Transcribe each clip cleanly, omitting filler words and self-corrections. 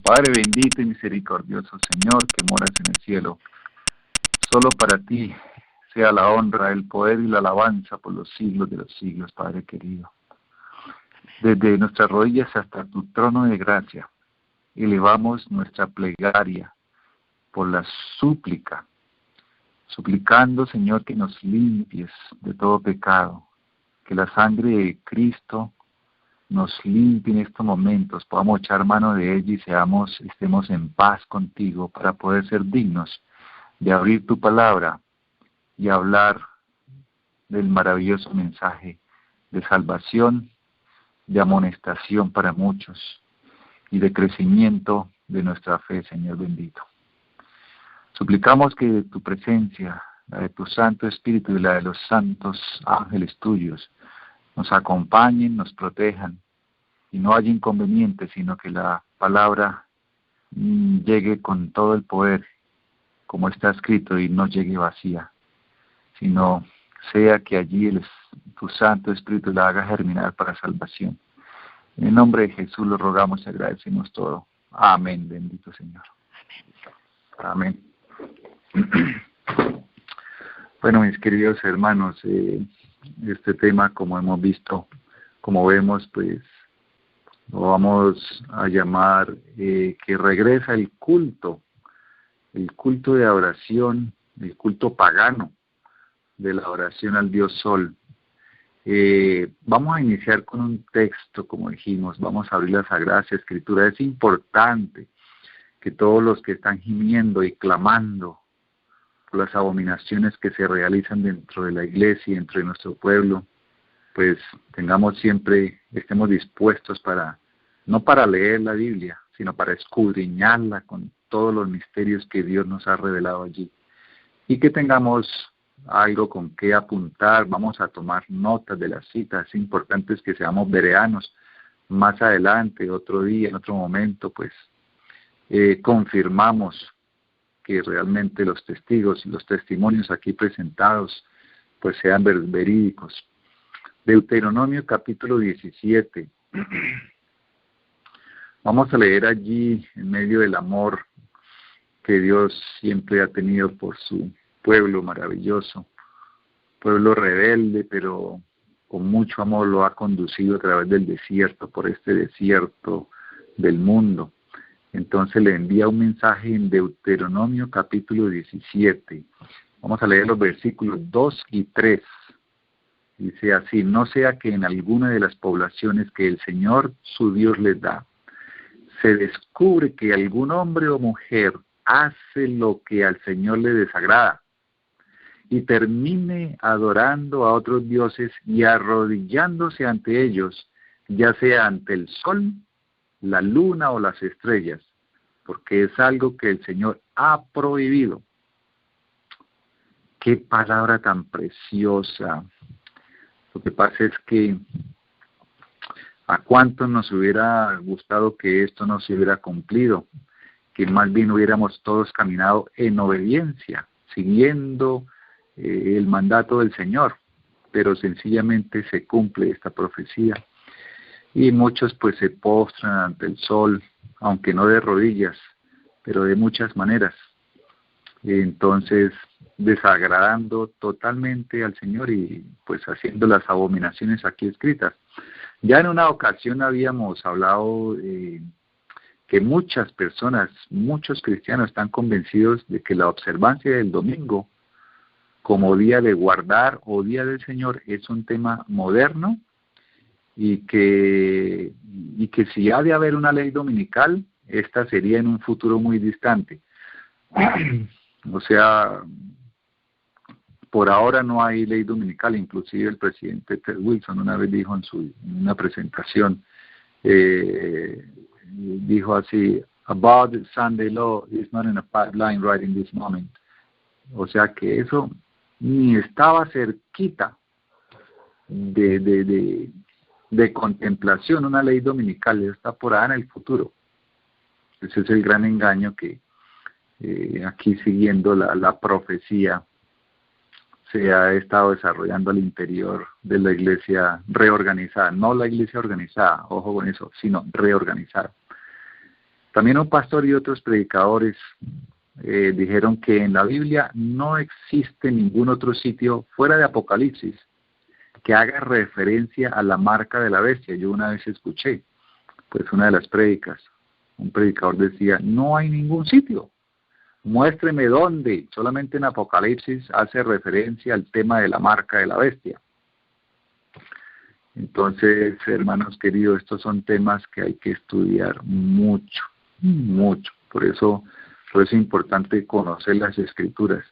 Padre bendito y misericordioso Señor, que moras en el cielo, solo para ti sea la honra, el poder y la alabanza por los siglos de los siglos, Padre querido. Desde nuestras rodillas hasta tu trono de gracia, elevamos nuestra plegaria por la súplica, suplicando, Señor, que nos limpies de todo pecado, que la sangre de Cristo nos limpie en estos momentos, podamos echar mano de ella y estemos en paz contigo para poder ser dignos de abrir tu palabra y hablar del maravilloso mensaje de salvación, de amonestación para muchos y de crecimiento de nuestra fe, Señor bendito. Suplicamos que tu presencia, la de tu Santo Espíritu y la de los santos ángeles tuyos, nos acompañen, nos protejan, y no haya inconveniente, sino que la palabra llegue con todo el poder, como está escrito, y no llegue vacía, sino sea que allí tu Santo Espíritu la haga germinar para salvación. En el nombre de Jesús lo rogamos y agradecemos todo. Amén, bendito Señor. Amén. Bueno, mis queridos hermanos, este tema, como hemos visto, como vemos, pues lo vamos a llamar que regresa el culto de adoración, el culto pagano de la oración al Dios Sol. Vamos a iniciar con un texto, como dijimos, vamos a abrir la Sagrada Escritura. Es importante que todos los que están gimiendo y clamando por las abominaciones que se realizan dentro de la iglesia y dentro de nuestro pueblo, pues estemos dispuestos no para leer la Biblia, sino para escudriñarla con todos los misterios que Dios nos ha revelado allí. Y que tengamos algo con qué apuntar, vamos a tomar notas de las citas. Es importante que seamos bereanos. Más adelante, otro día, en otro momento, pues confirmamos que realmente los testigos y los testimonios aquí presentados pues sean verídicos. Deuteronomio capítulo 17. Vamos a leer allí, en medio del amor que Dios siempre ha tenido por su pueblo maravilloso, pueblo rebelde, pero con mucho amor lo ha conducido a través del desierto, por este desierto del mundo. Entonces le envía un mensaje en Deuteronomio capítulo 17. Vamos a leer los versículos 2 y 3. Dice así: no sea que en alguna de las poblaciones que el Señor su Dios les da, se descubre que algún hombre o mujer hace lo que al Señor le desagrada y termine adorando a otros dioses y arrodillándose ante ellos, ya sea ante el sol, la luna o las estrellas, porque es algo que el Señor ha prohibido. Qué palabra tan preciosa. Lo que pasa es que a cuánto nos hubiera gustado que esto no se hubiera cumplido, que más bien hubiéramos todos caminado en obediencia, siguiendo el mandato del Señor, pero sencillamente se cumple esta profecía. Y muchos pues se postran ante el sol, aunque no de rodillas, pero de muchas maneras. Entonces, desagradando totalmente al Señor y pues haciendo las abominaciones aquí escritas. Ya en una ocasión habíamos hablado que muchas personas, muchos cristianos están convencidos de que la observancia del domingo como día de guardar o día del Señor es un tema moderno, y que si ha de haber una ley dominical, esta sería en un futuro muy distante. O sea, por ahora no hay ley dominical. Inclusive el presidente Ted Wilson una vez dijo en una presentación, dijo así: about the Sunday law is not in a pipeline right in this moment. O sea que eso ni estaba cerquita de contemplación, una ley dominical, está por ahí en el futuro. Ese es el gran engaño que aquí, siguiendo la profecía, se ha estado desarrollando al interior de la iglesia reorganizada, no la iglesia organizada, ojo con eso, sino reorganizada. También un pastor y otros predicadores dijeron que en la Biblia no existe ningún otro sitio fuera de Apocalipsis que haga referencia a la marca de la bestia. Yo una vez escuché, pues una de las prédicas, un predicador decía, no hay ningún sitio, muéstreme dónde. Solamente en Apocalipsis hace referencia al tema de la marca de la bestia. Entonces, hermanos queridos, estos son temas que hay que estudiar mucho, mucho. Por eso es importante conocer las Escrituras.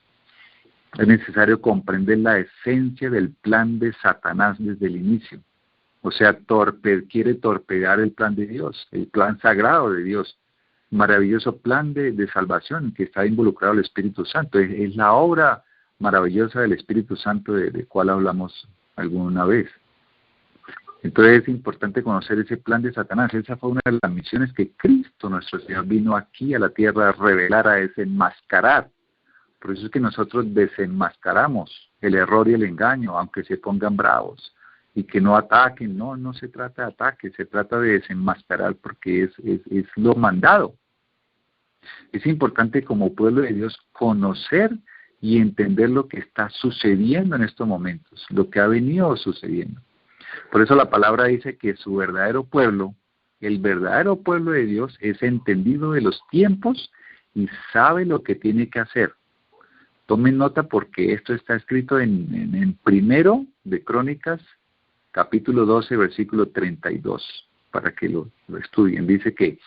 Es necesario comprender la esencia del plan de Satanás desde el inicio. O sea, quiere torpedear el plan de Dios, el plan sagrado de Dios. Maravilloso plan de salvación que está involucrado el Espíritu Santo. Es la obra maravillosa del Espíritu Santo de cual hablamos alguna vez. Entonces es importante conocer ese plan de Satanás. Esa fue una de las misiones que Cristo, nuestro Señor, vino aquí a la tierra a revelar, a desenmascarar. Por eso es que nosotros desenmascaramos el error y el engaño, aunque se pongan bravos, y que no ataquen. No se trata de ataque, se trata de desenmascarar porque es lo mandado. Es importante como pueblo de Dios conocer y entender lo que está sucediendo en estos momentos, lo que ha venido sucediendo. Por eso la palabra dice que su verdadero pueblo, el verdadero pueblo de Dios, es entendido de los tiempos y sabe lo que tiene que hacer. Tomen nota porque esto está escrito en Primero de Crónicas, capítulo 12, versículo 32, para que lo estudien. Dice que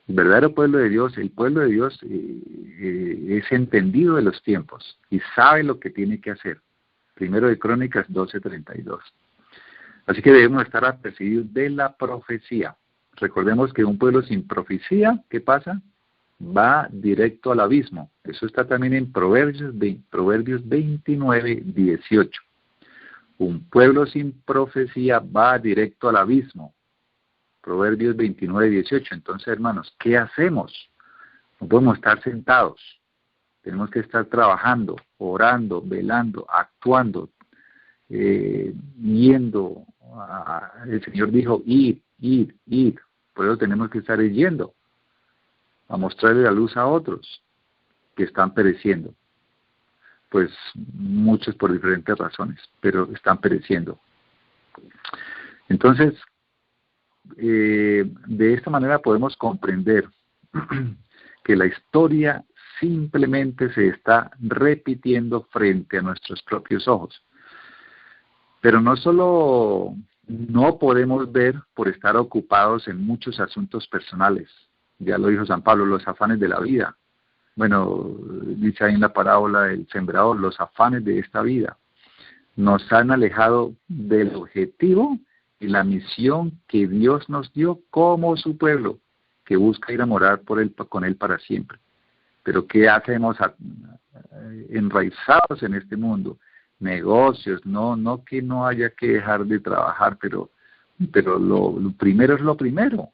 el verdadero pueblo de Dios, el pueblo de Dios es entendido de los tiempos y sabe lo que tiene que hacer. Primero de Crónicas 12, 32. Así que debemos estar apercibidos de la profecía. Recordemos que un pueblo sin profecía, ¿qué pasa? Va directo al abismo. Eso está también en Proverbios 29, 18. Un pueblo sin profecía va directo al abismo. Proverbios 29, 18. Entonces, hermanos, ¿qué hacemos? No podemos estar sentados. Tenemos que estar trabajando, orando, velando, actuando, yendo. El Señor dijo, ir. Por eso tenemos que estar yendo a mostrarle la luz a otros que están pereciendo. Pues muchos por diferentes razones, pero están pereciendo. Entonces, de esta manera podemos comprender que la historia simplemente se está repitiendo frente a nuestros propios ojos. Pero no solo no podemos ver por estar ocupados en muchos asuntos personales. Ya lo dijo San Pablo, los afanes de la vida. Bueno, dice ahí en la parábola del sembrador, los afanes de esta vida nos han alejado del objetivo y la misión que Dios nos dio como su pueblo, que busca ir a morar con Él para siempre. Pero ¿qué hacemos enraizados en este mundo? Negocios, no que no haya que dejar de trabajar, pero lo primero es lo primero.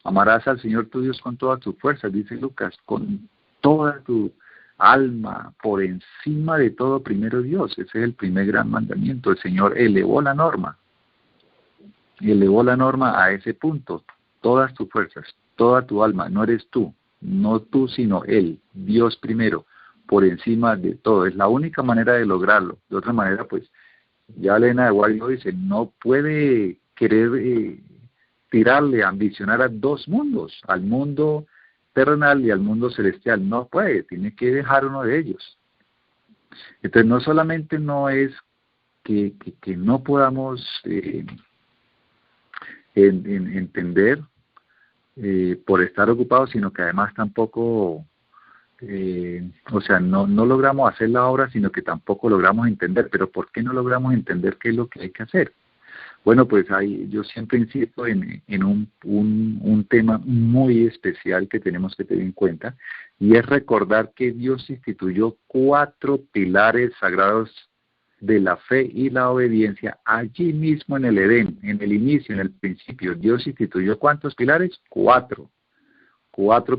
Amarás al Señor tu Dios con todas tus fuerzas, dice Lucas, con toda tu alma, por encima de todo primero Dios. Ese es el primer gran mandamiento. El Señor elevó la norma a ese punto. Todas tus fuerzas, toda tu alma, no eres tú, no tú sino Él, Dios primero, por encima de todo. Es la única manera de lograrlo. De otra manera, pues, ya Elena de White lo dice, no puede querer tirarle, ambicionar a dos mundos, al mundo terrenal y al mundo celestial. No puede, tiene que dejar uno de ellos. Entonces, no solamente no es que no podamos entender por estar ocupados, sino que además tampoco... no logramos hacer la obra, sino que tampoco logramos entender. ¿Pero por qué no logramos entender qué es lo que hay que hacer? Bueno, pues yo siempre insisto en un tema muy especial que tenemos que tener en cuenta, y es recordar que Dios instituyó 4 pilares sagrados de la fe y la obediencia allí mismo en el Edén, en el inicio, en el principio. Dios instituyó ¿cuántos pilares? 4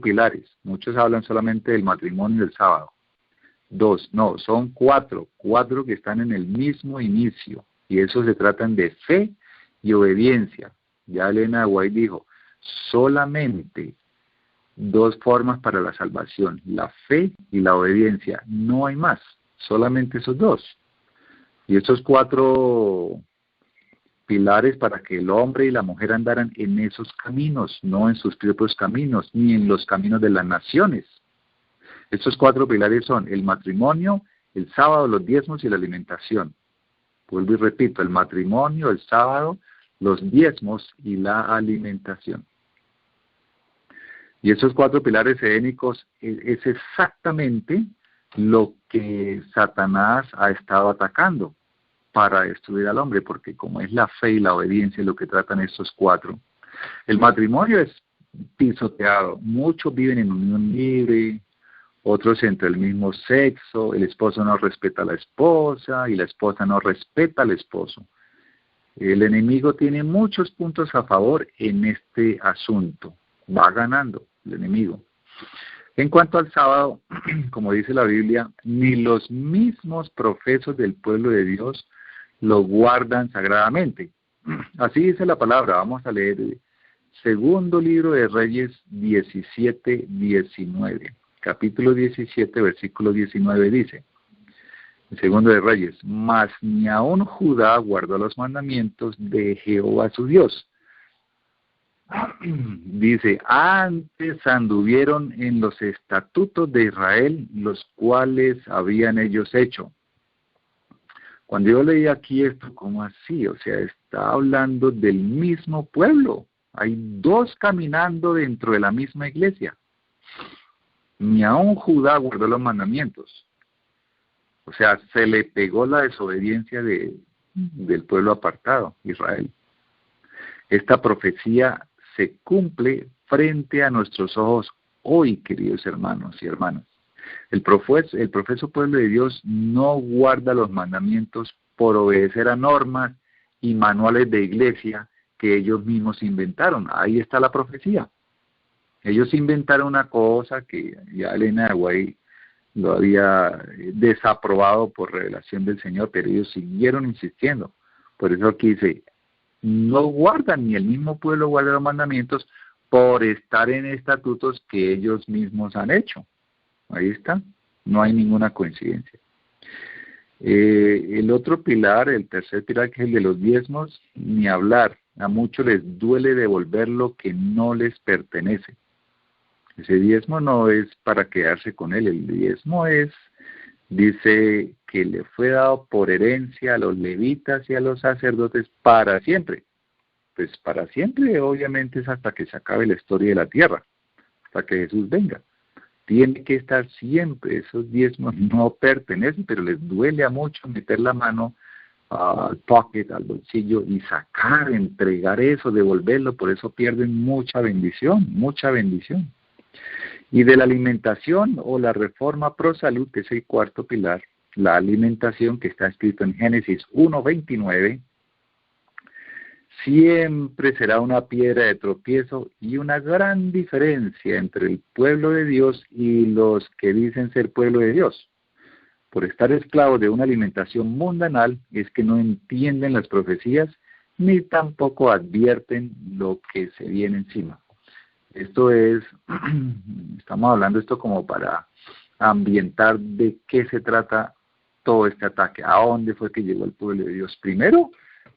pilares. Muchos hablan solamente del matrimonio y del sábado. 2, no, son 4 que están en el mismo inicio, y esos se tratan de fe y obediencia. Ya Elena White dijo, solamente dos formas para la salvación, la fe y la obediencia. No hay más, solamente esos dos. Y esos 4 pilares para que el hombre y la mujer andaran en esos caminos, no en sus propios caminos, ni en los caminos de las naciones. Estos 4 pilares son el matrimonio, el sábado, los diezmos y la alimentación. Vuelvo y repito, el matrimonio, el sábado, los diezmos y la alimentación. Y esos 4 pilares edénicos es exactamente lo que Satanás ha estado atacando para destruir al hombre, porque como es la fe y la obediencia lo que tratan estos 4. El matrimonio es pisoteado, muchos viven en unión libre, otros entre el mismo sexo, el esposo no respeta a la esposa y la esposa no respeta al esposo. El enemigo tiene muchos puntos a favor en este asunto, va ganando el enemigo. En cuanto al sábado, como dice la Biblia, ni los mismos profesos del pueblo de Dios lo guardan sagradamente. Así dice la palabra. Vamos a leer el segundo libro de Reyes 17:19. Capítulo 17, versículo 19 dice, el segundo de Reyes, mas ni aun Judá guardó los mandamientos de Jehová su Dios. Dice, antes anduvieron en los estatutos de Israel, los cuales habían ellos hecho. Cuando yo leí aquí esto, ¿cómo así? O sea, está hablando del mismo pueblo. Hay 2 caminando dentro de la misma iglesia. Ni aun Judá guardó los mandamientos. O sea, se le pegó la desobediencia del pueblo apartado, Israel. Esta profecía se cumple frente a nuestros ojos hoy, queridos hermanos y hermanas. El profeso pueblo de Dios no guarda los mandamientos por obedecer a normas y manuales de iglesia que ellos mismos inventaron. Ahí está la profecía. Ellos inventaron una cosa que ya Elena de Guay lo había desaprobado por revelación del Señor, pero ellos siguieron insistiendo. Por eso aquí dice, no guardan, ni el mismo pueblo guarda los mandamientos por estar en estatutos que ellos mismos han hecho. Ahí está, no hay ninguna coincidencia. El otro pilar, el tercer pilar, que es el de los diezmos, ni hablar. A muchos les duele devolver lo que no les pertenece. Ese diezmo no es para quedarse con él, el diezmo dice que le fue dado por herencia a los levitas y a los sacerdotes para siempre. Pues para siempre obviamente es hasta que se acabe la historia de la tierra, hasta que Jesús venga. Tiene que estar siempre, esos diezmos no pertenecen, pero les duele a muchos meter la mano al pocket, al bolsillo y sacar, entregar eso, devolverlo, por eso pierden mucha bendición, mucha bendición. Y de la alimentación o la reforma pro salud, que es el cuarto pilar, la alimentación que está escrito en Génesis 1:29, siempre será una piedra de tropiezo y una gran diferencia entre el pueblo de Dios y los que dicen ser pueblo de Dios. Por estar esclavos de una alimentación mundanal es que no entienden las profecías ni tampoco advierten lo que se viene encima. Esto estamos hablando esto como para ambientar de qué se trata todo este ataque, a dónde fue que llegó el pueblo de Dios. Primero,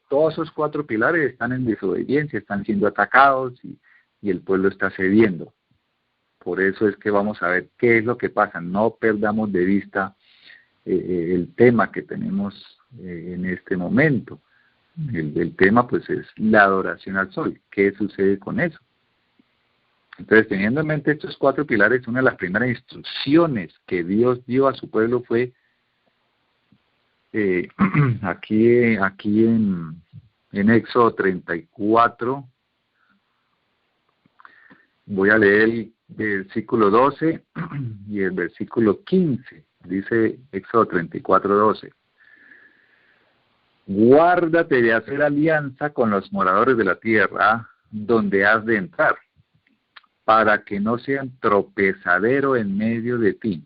todos esos 4 pilares están en desobediencia, están siendo atacados y el pueblo está cediendo. Por eso es que vamos a ver qué es lo que pasa. No perdamos de vista el tema que tenemos en este momento. El tema pues es la adoración al sol. ¿Qué sucede con eso? Entonces, teniendo en mente estos 4 pilares, una de las primeras instrucciones que Dios dio a su pueblo fue aquí en Éxodo 34, voy a leer el versículo 12 y el versículo 15, dice Éxodo 34:12. Guárdate de hacer alianza con los moradores de la tierra donde has de entrar, para que no sean tropezadero en medio de ti.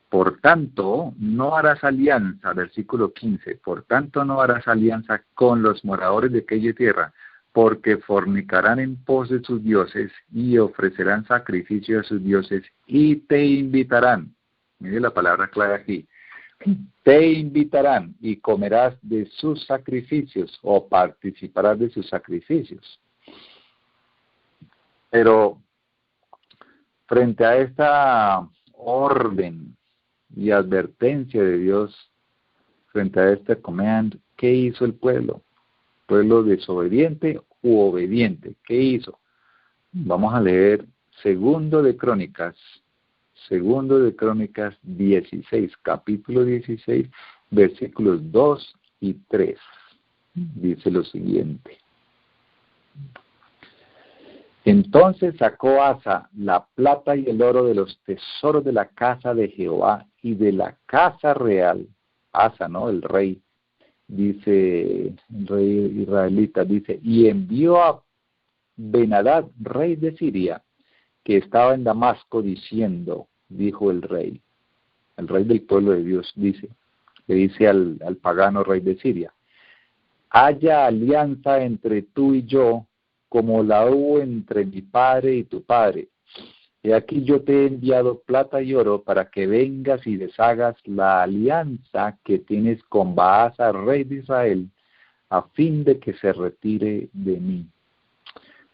Por tanto, no harás alianza, versículo 15, por tanto no harás alianza con los moradores de aquella tierra, porque fornicarán en pos de sus dioses y ofrecerán sacrificio a sus dioses y te invitarán. Mire la palabra clave aquí. Te invitarán y comerás de sus sacrificios o participarás de sus sacrificios. Pero frente a esta orden y advertencia de Dios, frente a este command, ¿qué hizo el pueblo? ¿Pueblo desobediente u obediente? ¿Qué hizo? Vamos a leer Segundo de Crónicas 16, capítulo 16, versículos 2 y 3. Dice lo siguiente. Entonces sacó Asa la plata y el oro de los tesoros de la casa de Jehová y de la casa real. Asa, ¿no? El rey, dice, el rey israelita, dice, y envió a Ben-Hadad, rey de Siria, que estaba en Damasco, diciendo, dijo el rey del pueblo de Dios, dice, le dice al pagano rey de Siria, haya alianza entre tú y yo, como la hubo entre mi padre y tu padre. Y aquí yo te he enviado plata y oro para que vengas y deshagas la alianza que tienes con Baasa, rey de Israel, a fin de que se retire de mí.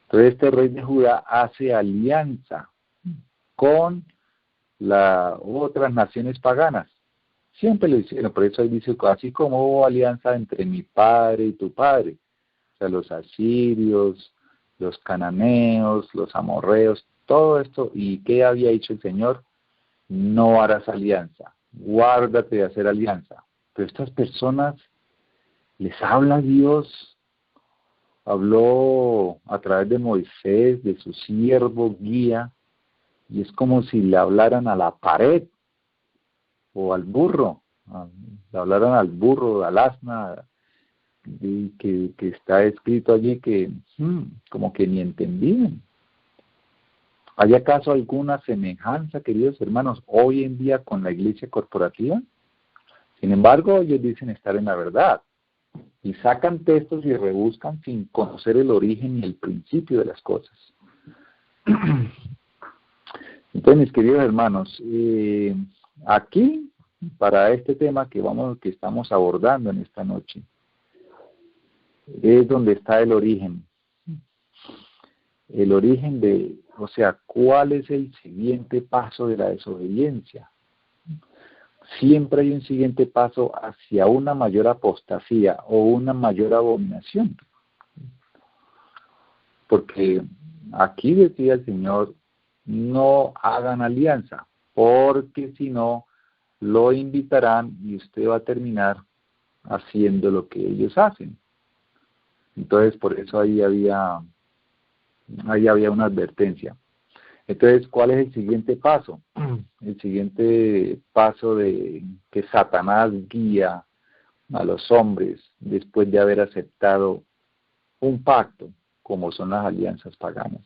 Entonces este rey de Judá hace alianza con las otras naciones paganas. Siempre lo hicieron, por eso ahí dice, así como hubo alianza entre mi padre y tu padre. O sea, los asirios, los cananeos, los amorreos, todo esto. ¿Y qué había dicho el Señor? No harás alianza, guárdate de hacer alianza. Pero estas personas, les habla Dios, habló a través de Moisés, de su siervo, guía, y es como si le hablaran a la pared o al burro, le hablaran al burro, al asna, que está escrito allí que como que ni entendían. ¿Hay acaso alguna semejanza, queridos hermanos, hoy en día con la iglesia corporativa? Sin embargo, ellos dicen estar en la verdad y sacan textos y rebuscan sin conocer el origen y el principio de las cosas. Entonces, mis queridos hermanos, aquí, para este tema que estamos abordando en esta noche, es donde está el origen. El origen o sea, ¿cuál es el siguiente paso de la desobediencia? Siempre hay un siguiente paso hacia una mayor apostasía o una mayor abominación. Porque aquí decía el Señor, no hagan alianza, porque si no, lo invitarán y usted va a terminar haciendo lo que ellos hacen. Entonces, por eso ahí había una advertencia. Entonces, ¿cuál es el siguiente paso? El siguiente paso de que Satanás guía a los hombres después de haber aceptado un pacto, como son las alianzas paganas.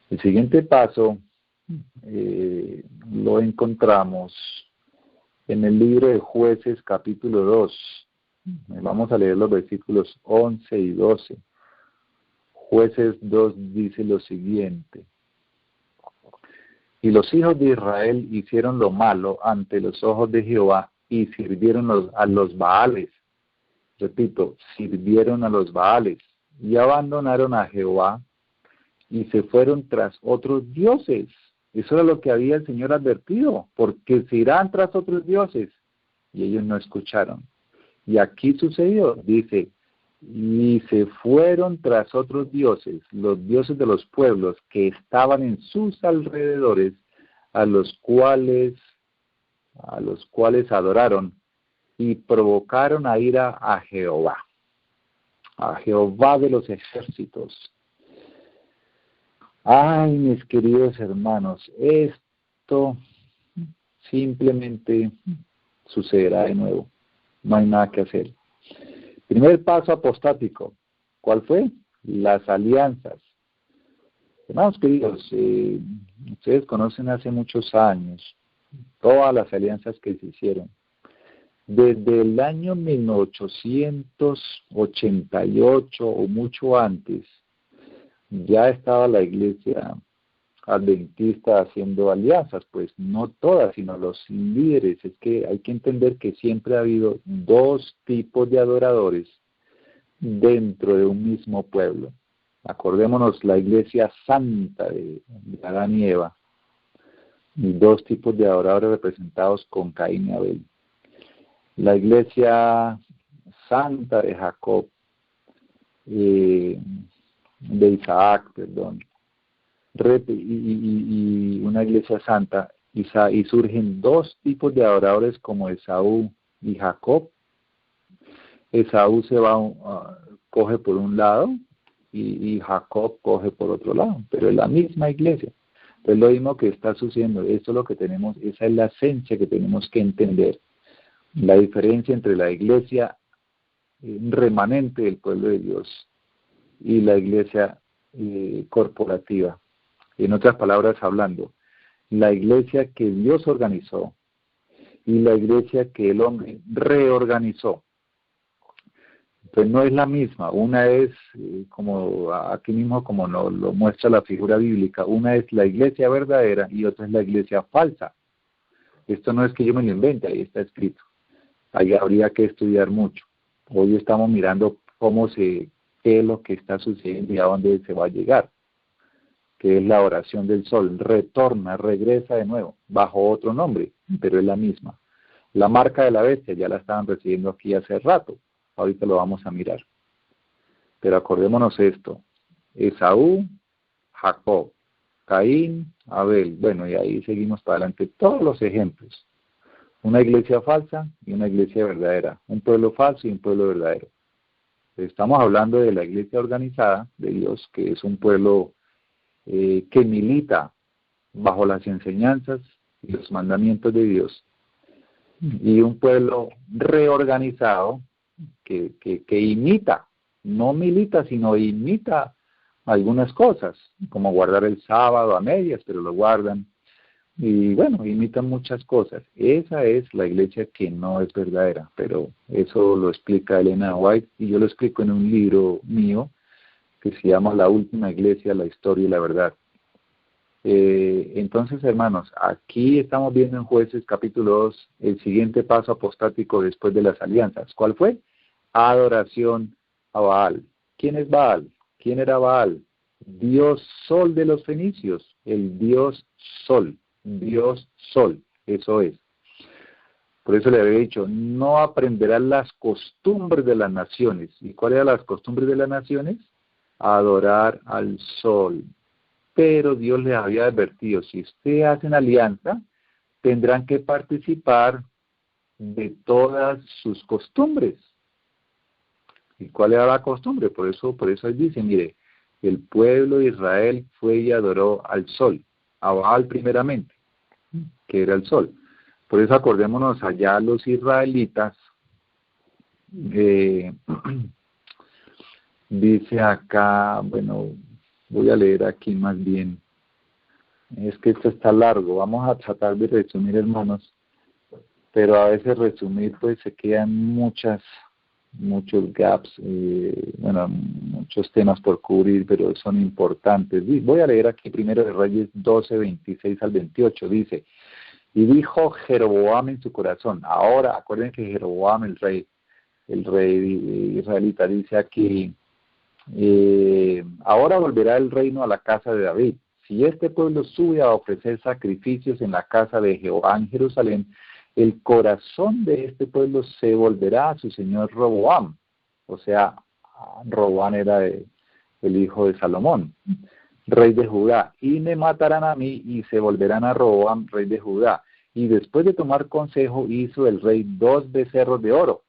El siguiente paso lo encontramos en el libro de Jueces, capítulo 2. Vamos a leer los versículos 11 y 12. Jueces 2 dice lo siguiente. Y los hijos de Israel hicieron lo malo ante los ojos de Jehová y sirvieron a los Baales. Repito, sirvieron a los Baales y abandonaron a Jehová y se fueron tras otros dioses. Eso era lo que había el Señor advertido, porque se irán tras otros dioses. Y ellos no escucharon. Y aquí sucedió, dice, y se fueron tras otros dioses, los dioses de los pueblos que estaban en sus alrededores, a los cuales adoraron y provocaron a ira a Jehová de los ejércitos. Ay, mis queridos hermanos, esto simplemente sucederá de nuevo. No hay nada que hacer. Primer paso apostático. ¿Cuál fue? Las alianzas. Hermanos queridos, ustedes conocen hace muchos años todas las alianzas que se hicieron. Desde el año 1888 o mucho antes, ya estaba la iglesia adventista haciendo alianzas, pues no todas, sino los líderes. Es que hay que entender que siempre ha habido dos tipos de adoradores dentro de un mismo pueblo. Acordémonos la iglesia santa de Adán y Eva, y dos tipos de adoradores representados con Caín y Abel. La iglesia santa de Jacob, de Isaac, perdón, y una iglesia santa, y surgen dos tipos de adoradores como Esaú y Jacob. Esaú se va, coge por un lado y Jacob coge por otro lado, pero es la misma iglesia. Entonces lo mismo que está sucediendo, esto es lo que tenemos, esa es la esencia que tenemos que entender. La diferencia entre la iglesia remanente del pueblo de Dios y la iglesia corporativa. En otras palabras hablando, la iglesia que Dios organizó y la iglesia que el hombre reorganizó. Entonces no es la misma, una es, como aquí mismo como lo muestra la figura bíblica, una es la iglesia verdadera y otra es la iglesia falsa. Esto no es que yo me lo invente, ahí está escrito. Ahí habría que estudiar mucho. Hoy estamos mirando qué es lo que está sucediendo y a dónde se va a llegar, que es la oración del sol, regresa de nuevo, bajo otro nombre, pero es la misma. La marca de la bestia ya la estaban recibiendo aquí hace rato, ahorita lo vamos a mirar. Pero acordémonos esto, Esaú, Jacob, Caín, Abel, bueno, y ahí seguimos para adelante todos los ejemplos. Una iglesia falsa y una iglesia verdadera, un pueblo falso y un pueblo verdadero. Estamos hablando de la iglesia organizada de Dios, que es un pueblo que milita bajo las enseñanzas y los mandamientos de Dios, y un pueblo reorganizado que imita, no milita, sino imita algunas cosas, como guardar el sábado a medias, pero lo guardan, y bueno, imitan muchas cosas. Esa es la iglesia que no es verdadera, pero eso lo explica Elena White, y yo lo explico en un libro mío, que se llama La Última Iglesia, la Historia y la Verdad. Entonces, hermanos, aquí estamos viendo en Jueces capítulo 2 el siguiente paso apostático después de las alianzas. ¿Cuál fue? Adoración a Baal. ¿Quién es Baal? ¿Quién era Baal? Dios Sol de los fenicios, el Dios Sol, eso es. Por eso le había dicho, no aprenderán las costumbres de las naciones. ¿Y cuáles eran las costumbres de las naciones? Adorar al sol. Pero Dios les había advertido, si ustedes hacen alianza, tendrán que participar de todas sus costumbres. ¿Y cuál era la costumbre? Por eso él dice, mire, el pueblo de Israel fue y adoró al sol, a Baal primeramente, que era el sol. Por eso acordémonos allá los israelitas, dice acá, bueno, voy a leer aquí más bien, es que esto está largo, vamos a tratar de resumir, hermanos, pero a veces resumir pues se quedan muchos gaps, muchos temas por cubrir, pero son importantes. Voy a leer aquí primero de Reyes 12, 26 al 28, dice, y dijo Jeroboam en su corazón, ahora acuérdense que Jeroboam, el rey israelita, dice aquí, ahora volverá el reino a la casa de David. Si este pueblo sube a ofrecer sacrificios en la casa de Jehová en Jerusalén, el corazón de este pueblo se volverá a su señor Roboam. O sea, Roboam era el hijo de Salomón, rey de Judá. Y me matarán a mí y se volverán a Roboam, rey de Judá. Y después de tomar consejo, hizo el rey 2 becerros de oro.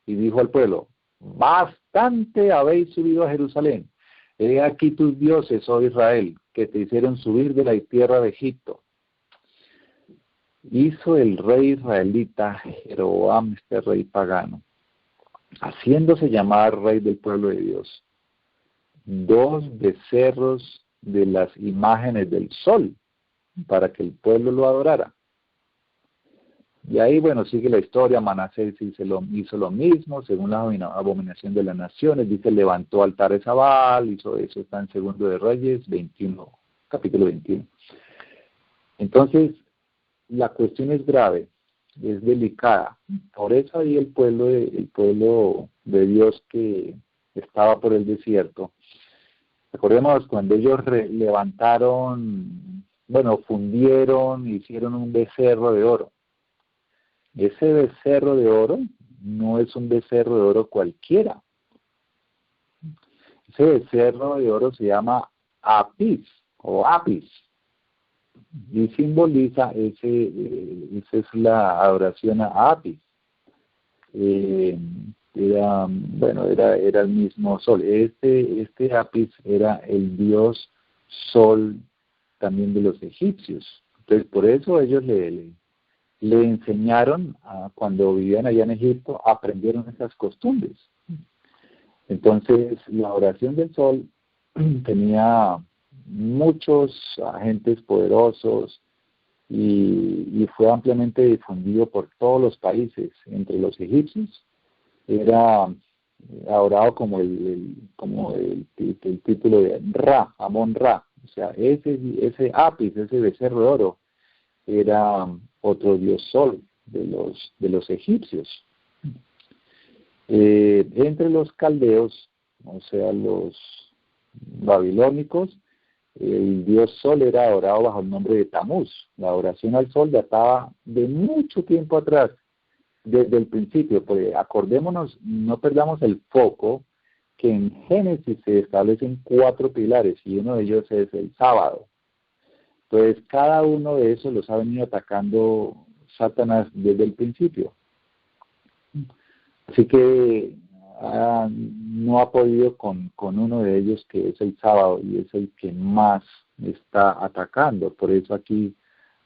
Y dijo al pueblo, bastante habéis subido a Jerusalén. He aquí tus dioses, oh Israel, que te hicieron subir de la tierra de Egipto. Hizo el rey israelita Jeroboam, este rey pagano, haciéndose llamar rey del pueblo de Dios, 2 becerros de las imágenes del sol, para que el pueblo lo adorara. Y ahí, bueno, sigue la historia. Manasés hizo lo mismo, según la abominación de las naciones. Dice, levantó altares a Baal, hizo eso, está en Segundo de Reyes 21, capítulo 21. Entonces, la cuestión es grave, es delicada. Por eso ahí el pueblo de Dios que estaba por el desierto, recordemos cuando ellos fundieron, hicieron un becerro de oro. Ese becerro de oro no es un becerro de oro cualquiera. Ese becerro de oro se llama Apis o Apis y simboliza esa es la adoración a Apis. Era el mismo sol. Este Apis era el dios sol también de los egipcios. Entonces por eso ellos le enseñaron, cuando vivían allá en Egipto, aprendieron esas costumbres. Entonces, la oración del sol tenía muchos agentes poderosos y fue ampliamente difundido por todos los países. Entre los egipcios era adorado como el título de Ra, Amón Ra. O sea, ese Apis, ese becerro de oro, era otro dios sol de los egipcios. Entre los caldeos, o sea, los babilónicos, el dios sol era adorado bajo el nombre de Tamuz. La adoración al sol databa de mucho tiempo atrás, desde el principio, porque acordémonos, no perdamos el foco, que en Génesis se establecen 4 pilares y uno de ellos es el sábado. Entonces, cada uno de esos los ha venido atacando Satanás desde el principio. Así que no ha podido con uno de ellos, que es el sábado, y es el que más está atacando. Por eso aquí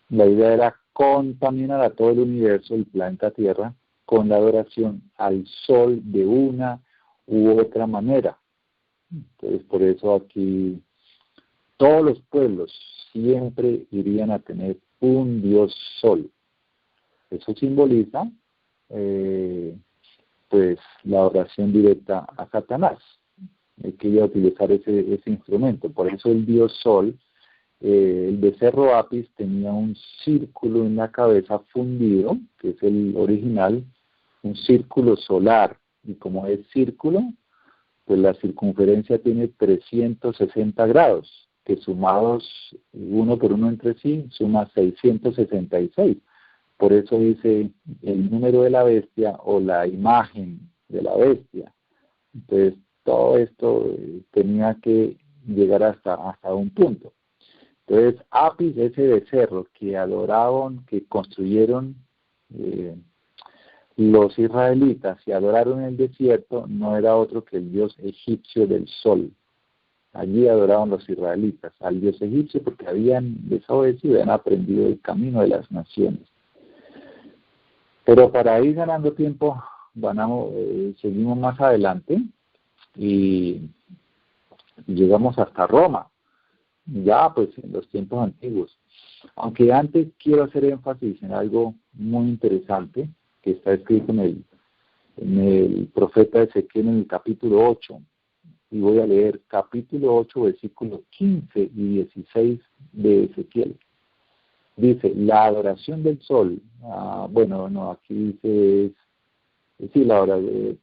la idea era contaminar a todo el universo, el planeta Tierra, con la adoración al sol de una u otra manera. Entonces, por eso aquí todos los pueblos siempre irían a tener un dios sol. Eso simboliza pues la oración directa a Satanás. Él quería utilizar ese instrumento. Por eso el dios sol, el becerro Apis, tenía un círculo en la cabeza fundido, que es el original, un círculo solar. Y como es círculo, pues la circunferencia tiene 360 grados, que sumados uno por uno entre sí, suma 666. Por eso dice el número de la bestia o la imagen de la bestia. Entonces, todo esto tenía que llegar hasta un punto. Entonces, Apis, ese becerro que adoraban, que construyeron los israelitas y adoraron en el desierto, no era otro que el dios egipcio del sol. Allí adoraban los israelitas al dios egipcio porque habían desobedecido, habían aprendido el camino de las naciones. Pero para ir ganando tiempo, seguimos más adelante y llegamos hasta Roma, ya pues en los tiempos antiguos. Aunque antes quiero hacer énfasis en algo muy interesante que está escrito en el profeta Ezequiel en el capítulo 8. Y voy a leer capítulo 8, versículos 15 y 16 de Ezequiel. Dice, la adoración del sol. Aquí dice, la hora de...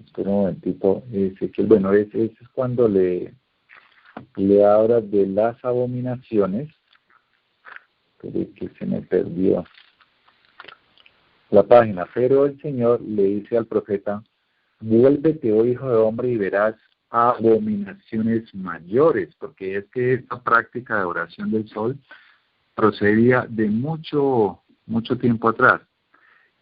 espera un momentito, Ezequiel. Ese es cuando le habla de las abominaciones. Pero que se me perdió la página. Pero el Señor le dice al profeta, vuélvete, oh hijo de hombre, y verás abominaciones mayores, porque es que esta práctica de oración del sol procedía de mucho tiempo atrás,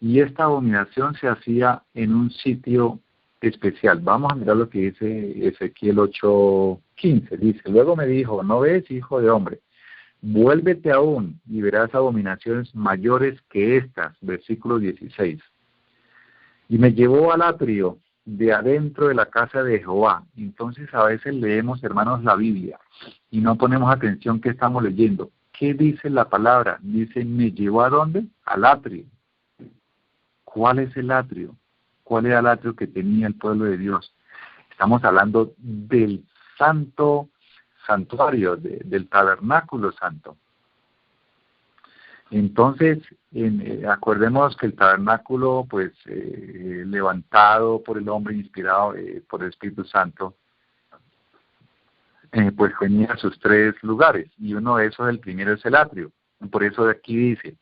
y esta abominación se hacía en un sitio especial. Vamos a mirar lo que dice Ezequiel 8:15. Dice, luego me dijo, ¿no ves, hijo de hombre? Vuélvete aún y verás abominaciones mayores que estas. Versículo 16. Y me llevó al atrio de adentro de la casa de Jehová. Entonces a veces leemos, hermanos, la Biblia y no ponemos atención qué estamos leyendo. ¿qué dice la palabra? Dice, ¿me llevó a dónde? Al atrio. ¿Cuál es el atrio? ¿Cuál era el atrio que tenía el pueblo de Dios? Estamos hablando del santuario, del tabernáculo santo. Entonces, acordemos que el tabernáculo, pues, levantado por el hombre, inspirado por el Espíritu Santo, pues tenía sus 3 lugares, y uno de esos, el primero es el atrio. Por eso de aquí dice,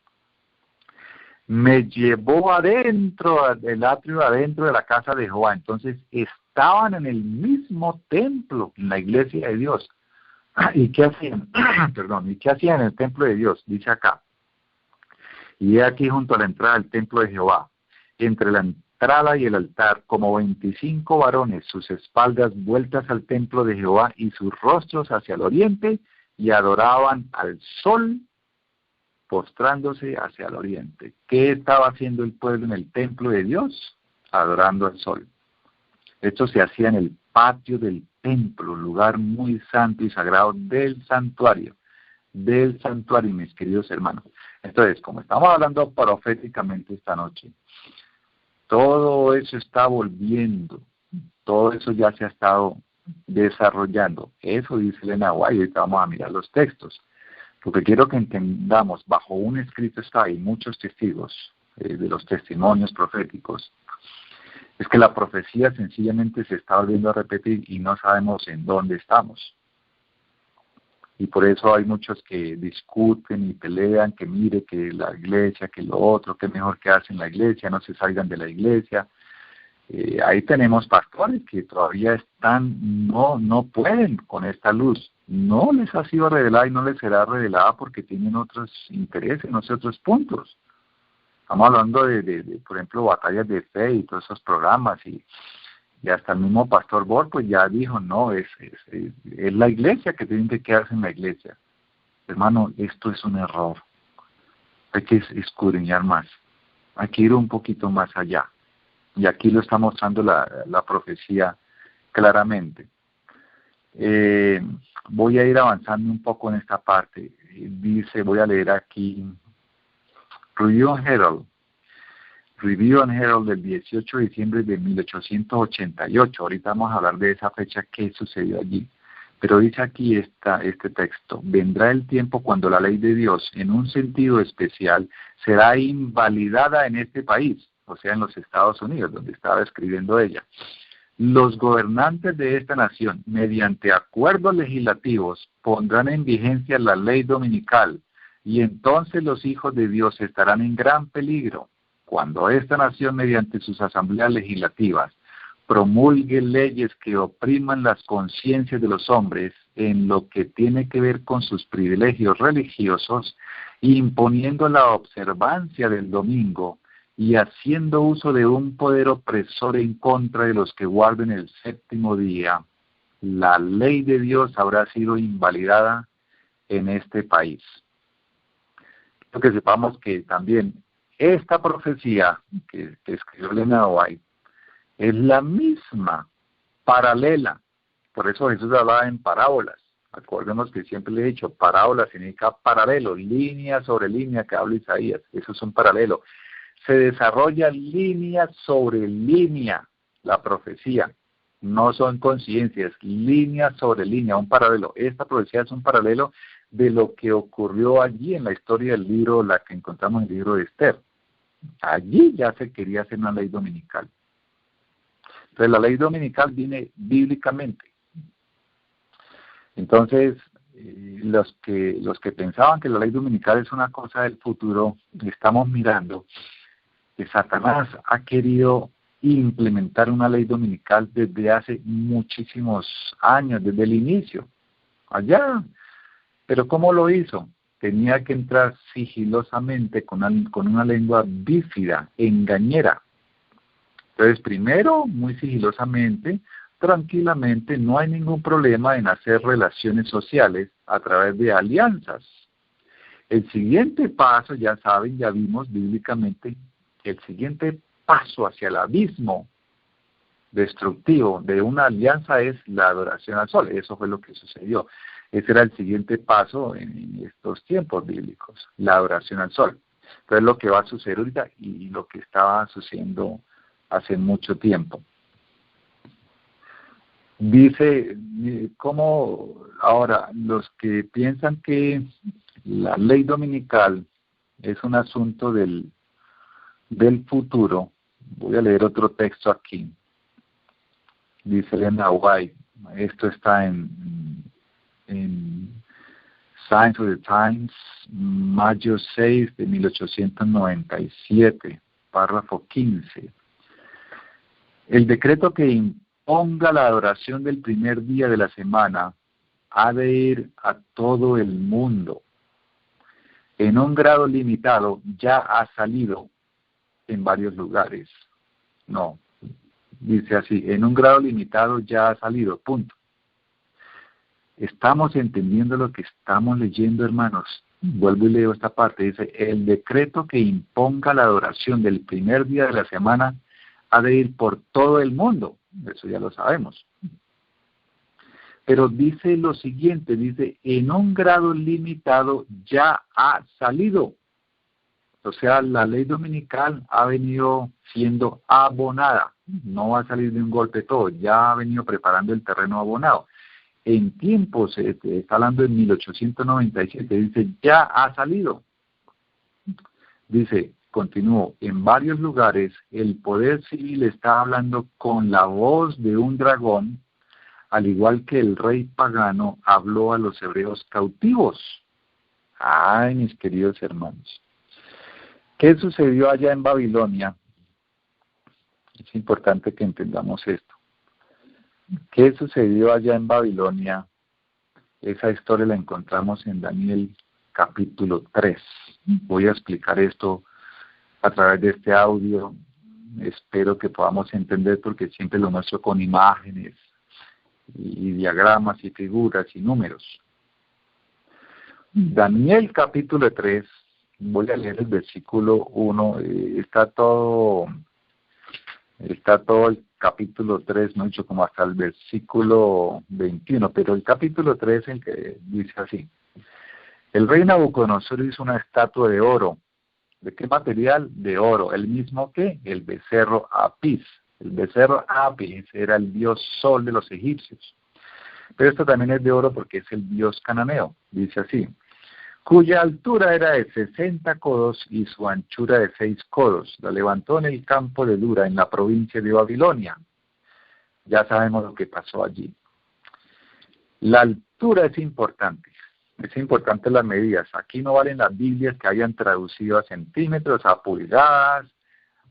me llevó adentro, el atrio adentro de la casa de Jehová. Entonces, estaban en el mismo templo, en la iglesia de Dios. ¿Y qué hacían? Perdón, ¿y qué hacían en el templo de Dios? Dice acá. Y he aquí junto a la entrada del templo de Jehová, entre la entrada y el altar, como 25 varones, sus espaldas vueltas al templo de Jehová y sus rostros hacia el oriente, y adoraban al sol, postrándose hacia el oriente. ¿Qué estaba haciendo el pueblo en el templo de Dios? Adorando al sol. Esto se hacía en el patio del templo, lugar muy santo y sagrado del santuario, mis queridos hermanos. Entonces, como estamos hablando proféticamente esta noche, todo eso está volviendo, todo eso ya se ha estado desarrollando. Eso dice Elena White, y ahorita vamos a mirar los textos. Lo que quiero que entendamos, bajo un escrito está, hay muchos testigos de los testimonios proféticos, es que la profecía sencillamente se está volviendo a repetir y no sabemos en dónde estamos. Y por eso hay muchos que discuten y pelean, que mire que la iglesia, que lo otro, que mejor que hacen la iglesia, no se salgan de la iglesia. Ahí tenemos pastores que todavía están, no pueden con esta luz. No les ha sido revelada y no les será revelada porque tienen otros intereses, no sé, otros puntos. Estamos hablando de, por ejemplo, batallas de fe y todos esos programas y hasta el mismo Pastor Bor pues ya dijo, no, es la iglesia que tiene que quedarse en la iglesia. Hermano, esto es un error. Hay que escudriñar más. Hay que ir un poquito más allá. Y aquí lo está mostrando la profecía claramente. Voy a ir avanzando un poco en esta parte. Dice, voy a leer aquí, Review and Herald del 18 de diciembre de 1888. Ahorita vamos a hablar de esa fecha, qué sucedió allí. Pero dice aquí este texto, vendrá el tiempo cuando la ley de Dios, en un sentido especial, será invalidada en este país, o sea, en los Estados Unidos, donde estaba escribiendo ella. Los gobernantes de esta nación, mediante acuerdos legislativos, pondrán en vigencia la ley dominical, y entonces los hijos de Dios estarán en gran peligro cuando esta nación, mediante sus asambleas legislativas, promulgue leyes que opriman las conciencias de los hombres en lo que tiene que ver con sus privilegios religiosos, imponiendo la observancia del domingo y haciendo uso de un poder opresor en contra de los que guarden el séptimo día. La ley de Dios habrá sido invalidada en este país. Quiero que sepamos que también esta profecía que escribió Elena White es la misma, paralela. Por eso Jesús hablaba en parábolas. Acordemos que siempre le he dicho, parábolas significa paralelo, línea sobre línea que habla Isaías. Eso es un paralelo. Se desarrolla línea sobre línea la profecía. No son coincidencias, línea sobre línea, un paralelo. Esta profecía es un paralelo de lo que ocurrió allí en la historia del libro, la que encontramos en el libro de Esther. Allí ya se quería hacer una ley dominical. Entonces la ley dominical viene bíblicamente. Entonces los que pensaban que la ley dominical es una cosa del futuro, estamos mirando que Satanás ha querido implementar una ley dominical desde hace muchísimos años, desde el inicio, allá. Pero ¿cómo lo hizo? Tenía que entrar sigilosamente con una lengua bífida, engañera. Entonces, primero, muy sigilosamente, tranquilamente, no hay ningún problema en hacer relaciones sociales a través de alianzas. El siguiente paso, ya saben, ya vimos bíblicamente, el siguiente paso hacia el abismo destructivo de una alianza es la adoración al sol. Eso fue lo que sucedió. Ese era el siguiente paso en estos tiempos bíblicos, la adoración al sol. Entonces lo que va a suceder ahorita y lo que estaba sucediendo hace mucho tiempo. Dice, ¿cómo ahora los que piensan que la ley dominical es un asunto del futuro? Voy a leer otro texto aquí. Dice Elena White, esto está en Science of the Times, mayo 6 de 1897, párrafo 15. El decreto que imponga la adoración del primer día de la semana ha de ir a todo el mundo. En un grado limitado ya ha salido en varios lugares. No, dice así, en un grado limitado ya ha salido, punto. Estamos entendiendo lo que estamos leyendo, hermanos. Vuelvo y leo esta parte. Dice, el decreto que imponga la adoración del primer día de la semana ha de ir por todo el mundo. Eso ya lo sabemos. Pero dice lo siguiente, dice, en un grado limitado ya ha salido. O sea, la ley dominical ha venido siendo abonada. No va a salir de un golpe todo. Ya ha venido preparando el terreno abonado. En tiempos, está hablando en 1897, dice, ya ha salido. Dice, continúo, en varios lugares el poder civil está hablando con la voz de un dragón, al igual que el rey pagano habló a los hebreos cautivos. Ay, mis queridos hermanos. ¿Qué sucedió allá en Babilonia? Es importante que entendamos esto. ¿Qué sucedió allá en Babilonia? Esa historia la encontramos en Daniel capítulo 3. Voy a explicar esto a través de este audio. Espero que podamos entender porque siempre lo muestro con imágenes y diagramas y figuras y números. Daniel capítulo 3, voy a leer el versículo 1, está todo el capítulo 3, no he dicho como hasta el versículo 21, pero el capítulo 3 el que dice así. El rey Nabucodonosor hizo una estatua de oro. ¿De qué material? De oro. ¿El mismo que? El becerro Apis. El becerro Apis era el dios sol de los egipcios. Pero esto también es de oro porque es el dios cananeo. Dice así. Cuya altura era de 60 codos y su anchura de 6 codos. La levantó en el campo de Dura, en la provincia de Babilonia. Ya sabemos lo que pasó allí. La altura es importante las medidas. Aquí no valen las Biblias que hayan traducido a centímetros, a pulgadas,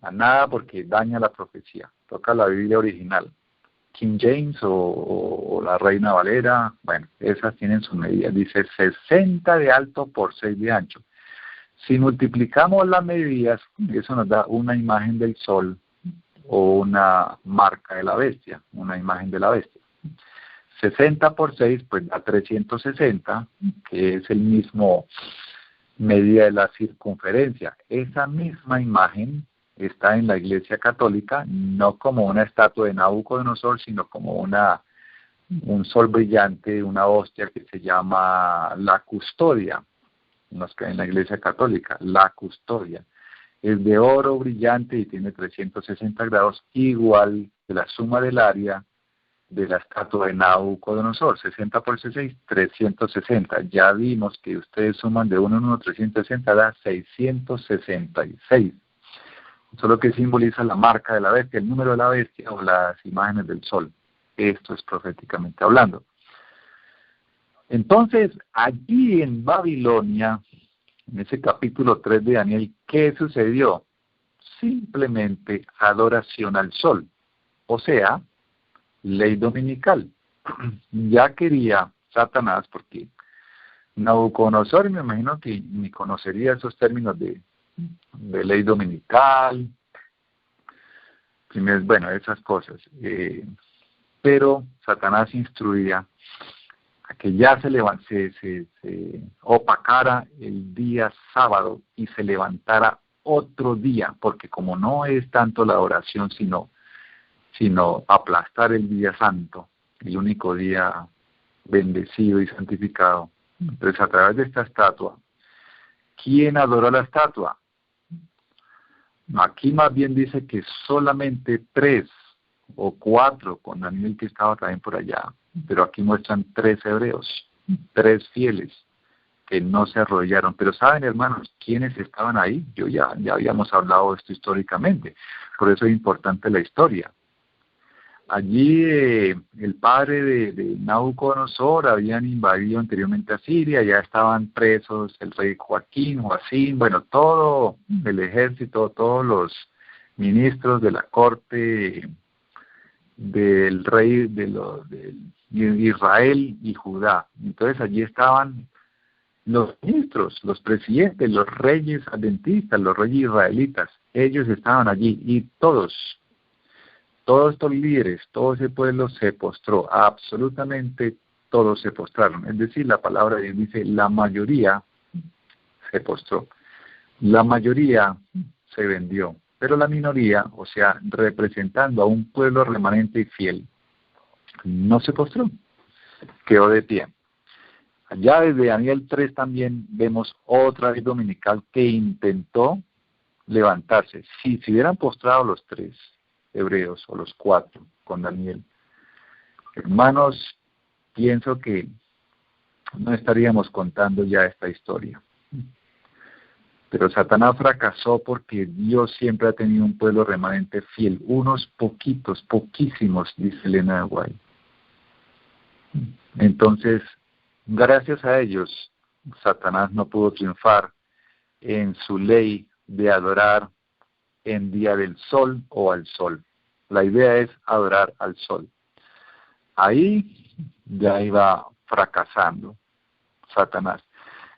a nada, porque daña la profecía. Toca la Biblia original. King James o la Reina Valera, bueno, esas tienen sus medidas. Dice 60 de alto por 6 de ancho. Si multiplicamos las medidas, eso nos da una imagen del sol o una marca de la bestia, una imagen de la bestia. 60 por 6, pues da 360, que es el mismo medida de la circunferencia. Esa misma imagen está en la Iglesia Católica, no como una estatua de Nabucodonosor, sino como un sol brillante, una hostia que se llama la custodia, en la Iglesia Católica, la custodia. Es de oro brillante y tiene 360 grados, igual que la suma del área de la estatua de Nabucodonosor, 60 por 6, 360. Ya vimos que ustedes suman de 1 en 1, 360, da 666. Eso es lo que simboliza la marca de la bestia, el número de la bestia o las imágenes del sol. Esto es proféticamente hablando. Entonces, allí en Babilonia, en ese capítulo 3 de Daniel, ¿qué sucedió? Simplemente adoración al sol. O sea, ley dominical. Ya quería Satanás, porque Nabucodonosor, me imagino que ni conocería esos términos de ley dominical, bueno, esas cosas. Pero Satanás instruía a que ya se opacara el día sábado y se levantara otro día, porque como no es tanto la oración, sino aplastar el día santo, el único día bendecido y santificado. Entonces, a través de esta estatua, ¿quién adoró la estatua? Aquí más bien dice que solamente 3 o 4, con Daniel que estaba también por allá, pero aquí muestran 3 hebreos, 3 fieles que no se arrodillaron. Pero saben, hermanos, ¿quiénes estaban ahí? Ya habíamos hablado de esto históricamente, por eso es importante la historia. Allí el padre de Nabucodonosor habían invadido anteriormente a Siria, ya estaban presos el rey Joacín, bueno, todo el ejército, todos los ministros de la corte del rey de Israel y Judá. Entonces allí estaban los ministros, los presidentes, los reyes adventistas, los reyes israelitas. Ellos estaban allí y todos estos líderes, todo ese pueblo se postró, absolutamente todos se postraron. Es decir, la palabra de Dios dice, la mayoría se postró, la mayoría se vendió, pero la minoría, o sea, representando a un pueblo remanente y fiel, no se postró, quedó de pie. Allá desde Daniel 3 también vemos otra ley dominical que intentó levantarse. Si se hubieran postrado los 3 hebreos o los 4 con Daniel, hermanos, pienso que no estaríamos contando ya esta historia. Pero Satanás fracasó porque Dios siempre ha tenido un pueblo remanente fiel, unos poquitos, poquísimos, dice Elena de White. Entonces, gracias a ellos, Satanás no pudo triunfar en su ley de adorar en día del sol o al sol. La idea es adorar al sol. Ahí ya iba fracasando Satanás.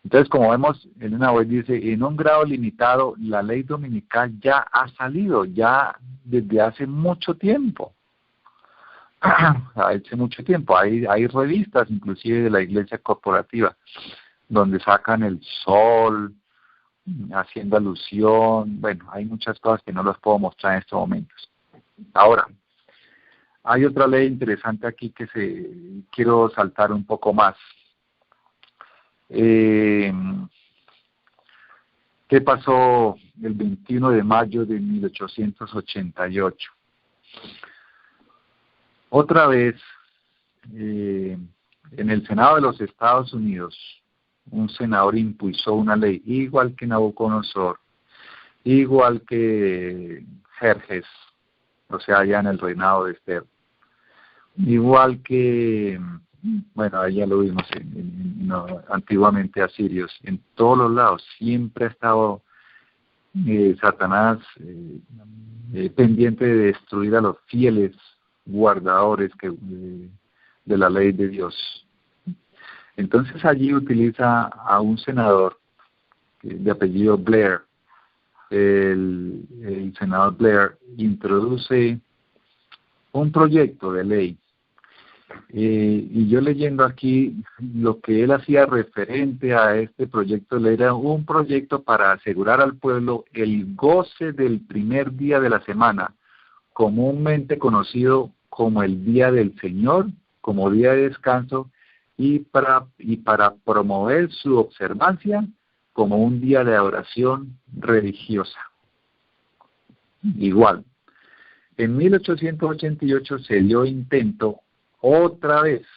Entonces, como vemos, Elena White dice, en un grado limitado, la ley dominical ya ha salido, ya desde hace mucho tiempo. Hace mucho tiempo. Hay revistas, inclusive de la iglesia corporativa, donde sacan el sol, haciendo alusión. Bueno, hay muchas cosas que no las puedo mostrar en estos momentos. Ahora, hay otra ley interesante aquí que quiero saltar un poco más. ¿Qué pasó el 21 de mayo de 1888? Otra vez, en el Senado de los Estados Unidos, un senador impulsó una ley, igual que Nabucodonosor, igual que Jerjes, o sea, allá en el reinado de Esther, igual que, bueno, ahí ya lo vimos antiguamente asirios, en todos los lados, siempre ha estado Satanás pendiente de destruir a los fieles guardadores de la ley de Dios. Entonces allí utiliza a un senador de apellido Blair. El senador Blair introduce un proyecto de ley. Y yo leyendo aquí, lo que él hacía referente a este proyecto de ley era un proyecto para asegurar al pueblo el goce del primer día de la semana, comúnmente conocido como el Día del Señor, como día de descanso, y para promover su observancia como un día de adoración religiosa. Igual, en 1888 se dio intento, otra vez,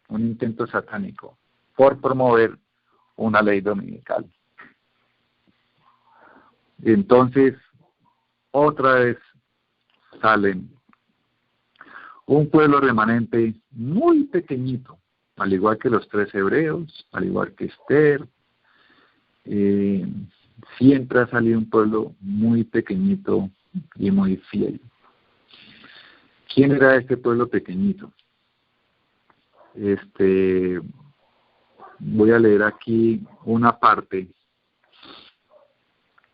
un intento satánico, por promover una ley dominical. Entonces, otra vez salen un pueblo remanente muy pequeñito, al igual que los 3 hebreos, al igual que Esther. Siempre ha salido un pueblo muy pequeñito y muy fiel. ¿Quién era este pueblo pequeñito? Voy a leer aquí una parte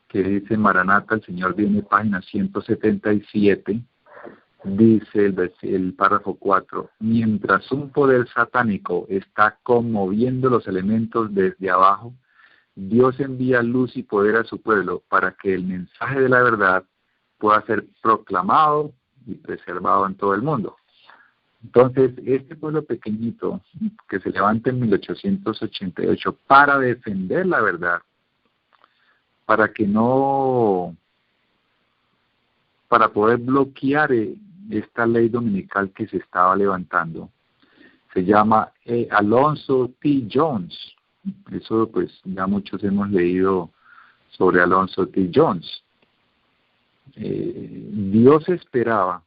que dice Maranata, el Señor viene, página 177. Dice el párrafo 4, mientras un poder satánico está conmoviendo los elementos desde abajo, Dios envía luz y poder a su pueblo para que el mensaje de la verdad pueda ser proclamado y preservado en todo el mundo. Entonces, este pueblo pequeñito que se levanta en 1888 para defender la verdad, para que no, para poder bloquear esta ley dominical que se estaba levantando, se llama Alonzo T. Jones. Eso pues ya muchos hemos leído sobre Alonzo T. Jones. Dios esperaba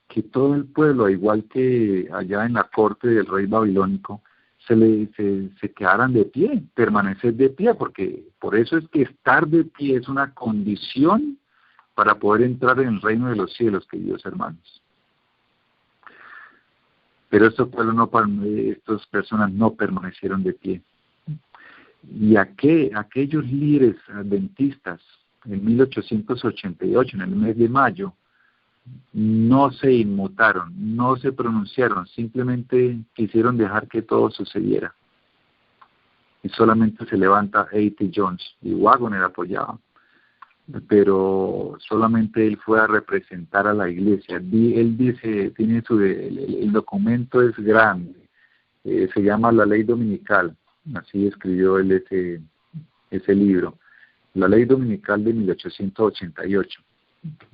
que todo el pueblo, igual que allá en la corte del rey babilónico, se quedaran de pie, permanecer de pie, porque por eso es que estar de pie es una condición para poder entrar en el reino de los cielos, queridos hermanos. Pero estas personas no permanecieron de pie. Y aquellos líderes adventistas en 1888, en el mes de mayo, no se inmutaron, no se pronunciaron, simplemente quisieron dejar que todo sucediera. Y solamente se levanta A.T. Jones, y Waggoner apoyaba, pero solamente él fue a representar a la iglesia. Él dice, tiene el documento es grande, se llama La Ley Dominical, así escribió él ese libro, La Ley Dominical de 1888.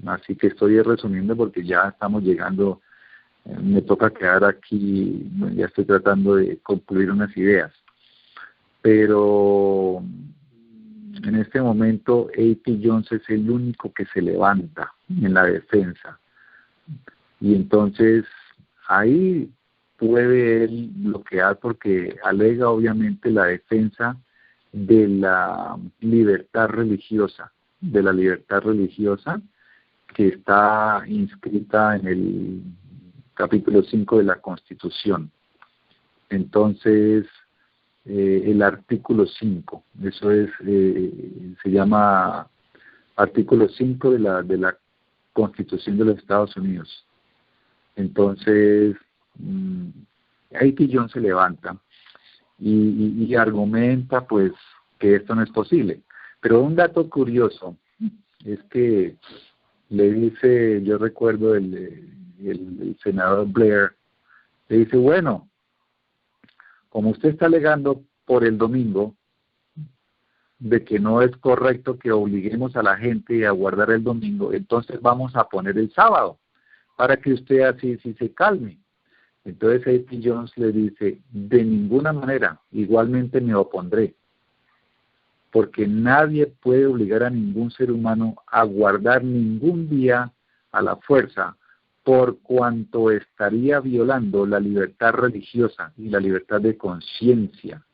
Así que estoy resumiendo porque ya estamos llegando, me toca quedar aquí, ya estoy tratando de concluir unas ideas. Pero en este momento A.T. Jones es el único que se levanta en la defensa. Y entonces ahí puede él bloquear porque alega obviamente la defensa de la libertad religiosa, que está inscrita en el capítulo 5 de la Constitución. Entonces, el artículo 5, eso es, se llama artículo 5 de la Constitución de los Estados Unidos. Entonces, A.T. Jones se levanta y argumenta pues que esto no es posible. Pero un dato curioso es que le dice, yo recuerdo el senador Blair, le dice, bueno, como usted está alegando por el domingo de que no es correcto que obliguemos a la gente a guardar el domingo, entonces vamos a poner el sábado para que usted así sí se calme. Entonces A.T. Jones le dice, de ninguna manera, igualmente me opondré, porque nadie puede obligar a ningún ser humano a guardar ningún día a la fuerza, por cuanto estaría violando la libertad religiosa y la libertad de conciencia.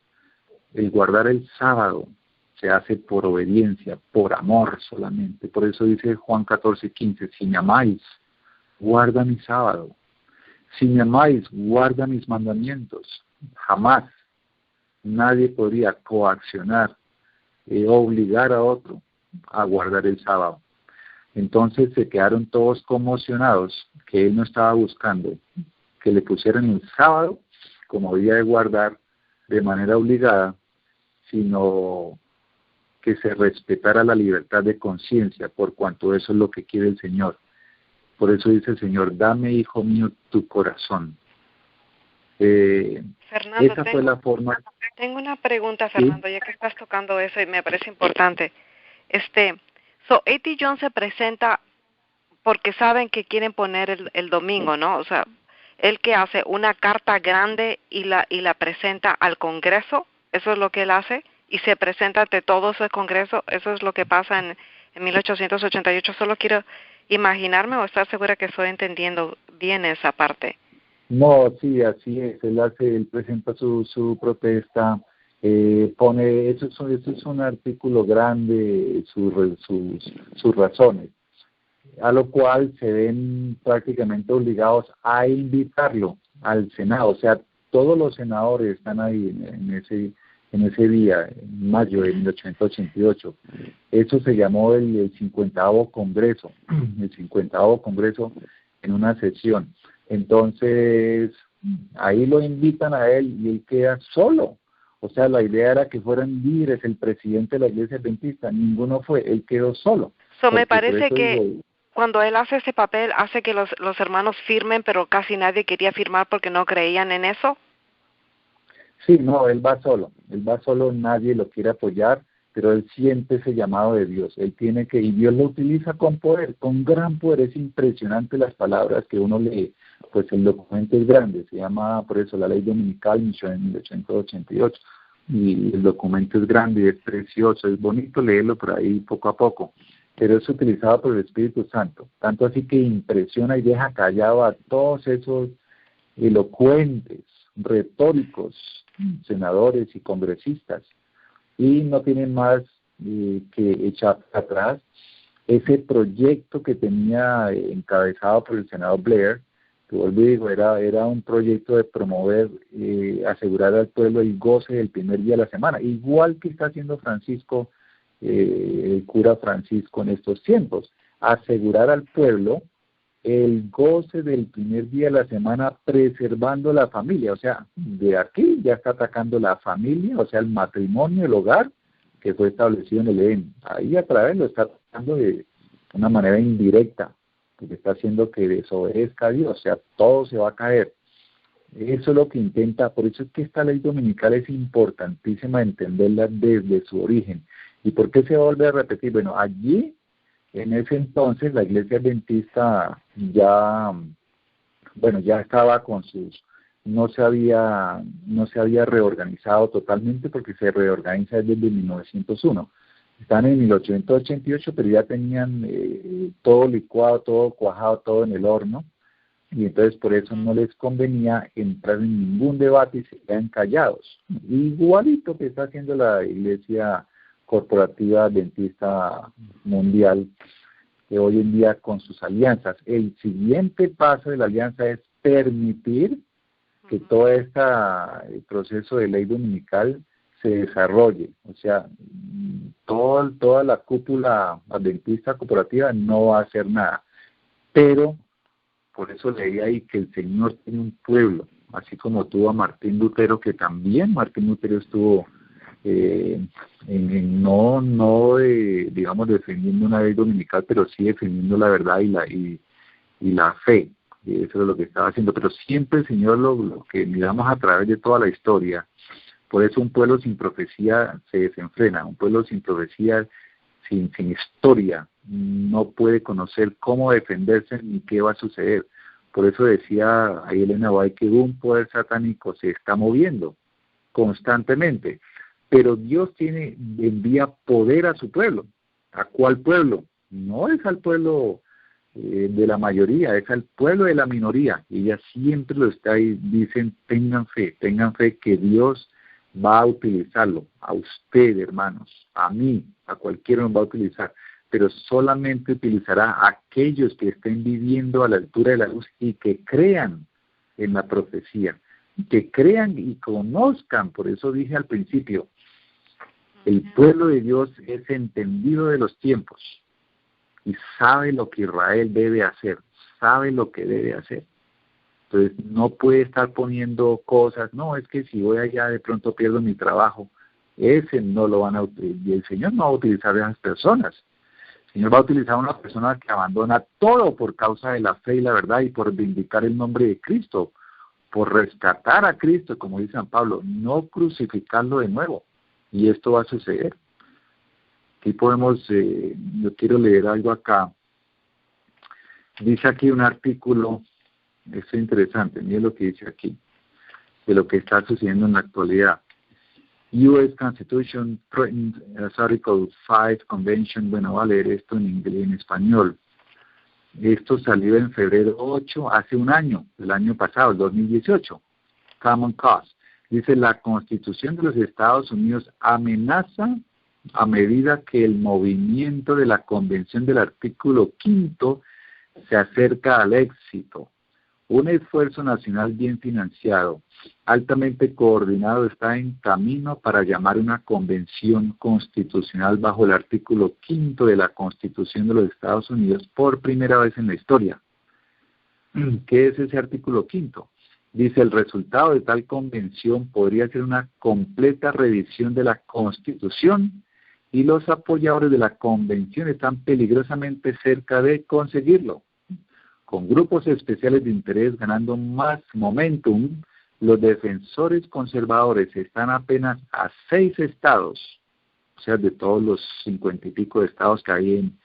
El guardar el sábado se hace por obediencia, por amor solamente. Por eso dice Juan 14:15, si me amáis, guarda mi sábado. Si me amáis, guarda mis mandamientos. Jamás nadie podría coaccionar, obligar a otro a guardar el sábado. Entonces se quedaron todos conmocionados, que él no estaba buscando que le pusieran el sábado como día de guardar de manera obligada, sino que se respetara la libertad de conciencia, por cuanto eso es lo que quiere el Señor. Por eso dice el Señor, dame, hijo mío, tu corazón. Fernando, esa fue la forma. Tengo una pregunta, Fernando, ¿sí? Ya que estás tocando eso y me parece importante. A.T. Jones se presenta porque saben que quieren poner el domingo, ¿no? O sea, él que hace una carta grande y la presenta al Congreso, eso es lo que él hace, y se presenta ante todo ese Congreso, eso es lo que pasa en 1888. Solo quiero imaginarme o estar segura que estoy entendiendo bien esa parte. No, sí, así es. Él presenta su protesta, pone, eso es un artículo grande, sus razones, a lo cual se ven prácticamente obligados a invitarlo al Senado. O sea, todos los senadores están ahí en ese día, en mayo de 1888. Eso se llamó el 50º Congreso, el 50º Congreso en una sesión. Entonces, ahí lo invitan a él y él queda solo. O sea, la idea era que fueran líderes, el presidente de la Iglesia Adventista, ninguno fue, él quedó solo. Me parece que cuando él hace ese papel, hace que los hermanos firmen, pero casi nadie quería firmar porque no creían en eso. Sí, no, él va solo, nadie lo quiere apoyar, pero él siente ese llamado de Dios, él tiene que, y Dios lo utiliza con poder, con gran poder, es impresionante las palabras que uno lee, pues el documento es grande, se llama por eso la Ley Dominical, emisión en 1888, y el documento es grande, es precioso, es bonito leerlo por ahí poco a poco, pero es utilizado por el Espíritu Santo, tanto así que impresiona y deja callado a todos esos elocuentes, retóricos, senadores y congresistas, y no tienen más que echar atrás ese proyecto que tenía encabezado por el senador Blair, que vuelvo y digo, era un proyecto de promover, asegurar al pueblo el goce del primer día de la semana, igual que está haciendo Francisco, el cura Francisco en estos tiempos, asegurar al pueblo el goce del primer día de la semana preservando la familia, o sea, de aquí ya está atacando la familia, o sea, el matrimonio, el hogar que fue establecido en el Edén. Ahí a través lo está atacando de una manera indirecta, porque está haciendo que desobedezca a Dios, o sea, todo se va a caer. Eso es lo que intenta, por eso es que esta ley dominical es importantísima entenderla desde su origen. ¿Y por qué se vuelve a repetir? Bueno, allí en ese entonces la Iglesia Adventista ya estaba con sus, no se había reorganizado totalmente, porque se reorganiza desde 1901. Están en 1888, pero ya tenían todo licuado, todo cuajado, todo en el horno, y entonces por eso no les convenía entrar en ningún debate y se quedan callados. Igualito que está haciendo la Iglesia Corporativa Adventista Mundial, que hoy en día con sus alianzas. El siguiente paso de la alianza es permitir que todo este proceso de ley dominical se desarrolle. O sea, toda la cúpula adventista corporativa no va a hacer nada. Pero, por eso leí ahí que el Señor tiene un pueblo, así como tuvo a Martín Lutero, que también Martín Lutero estuvo digamos defendiendo una ley dominical, pero sí defendiendo la verdad y la fe, y eso es lo que estaba haciendo, pero siempre el Señor lo que miramos a través de toda la historia. Por eso un pueblo sin profecía se desenfrena, un pueblo sin profecía, sin historia, no puede conocer cómo defenderse ni qué va a suceder. Por eso decía ahí Elena White que un poder satánico se está moviendo constantemente, pero Dios envía poder a su pueblo. ¿A cuál pueblo? No es al pueblo de la mayoría, es al pueblo de la minoría. Y ella siempre lo está ahí, dicen, tengan fe que Dios va a utilizarlo, a usted, hermanos, a mí, a cualquiera nos va a utilizar, pero solamente utilizará a aquellos que estén viviendo a la altura de la luz y que crean en la profecía, que crean y conozcan. Por eso dije al principio, el pueblo de Dios es entendido de los tiempos y sabe lo que Israel debe hacer, sabe lo que debe hacer. Entonces no puede estar poniendo cosas, no, es que si voy allá de pronto pierdo mi trabajo. Ese no lo van a utilizar, y el Señor no va a utilizar a esas personas. El Señor va a utilizar a una persona que abandona todo por causa de la fe y la verdad y por vindicar el nombre de Cristo, por rescatar a Cristo, como dice San Pablo, no crucificarlo de nuevo. Y esto va a suceder. Aquí podemos, yo quiero leer algo acá. Dice aquí un artículo, esto es interesante, miren lo que dice aquí, de lo que está sucediendo en la actualidad. U.S. Constitution threatens Article 5 Convention. Bueno, voy a leer esto en inglés, en español. Esto salió en febrero 8, hace un año, el año pasado, el 2018. Common Cause. Dice, la Constitución de los Estados Unidos amenaza a medida que el movimiento de la Convención del artículo 5 se acerca al éxito. Un esfuerzo nacional bien financiado, altamente coordinado, está en camino para llamar una convención constitucional bajo el artículo 5 de la Constitución de los Estados Unidos por primera vez en la historia. ¿Qué es ese artículo 5? Dice, el resultado de tal convención podría ser una completa revisión de la Constitución y los apoyadores de la convención están peligrosamente cerca de conseguirlo. Con grupos especiales de interés ganando más momentum, los defensores conservadores están apenas a 6 estados, o sea, de todos los 50 y pico de estados que hay en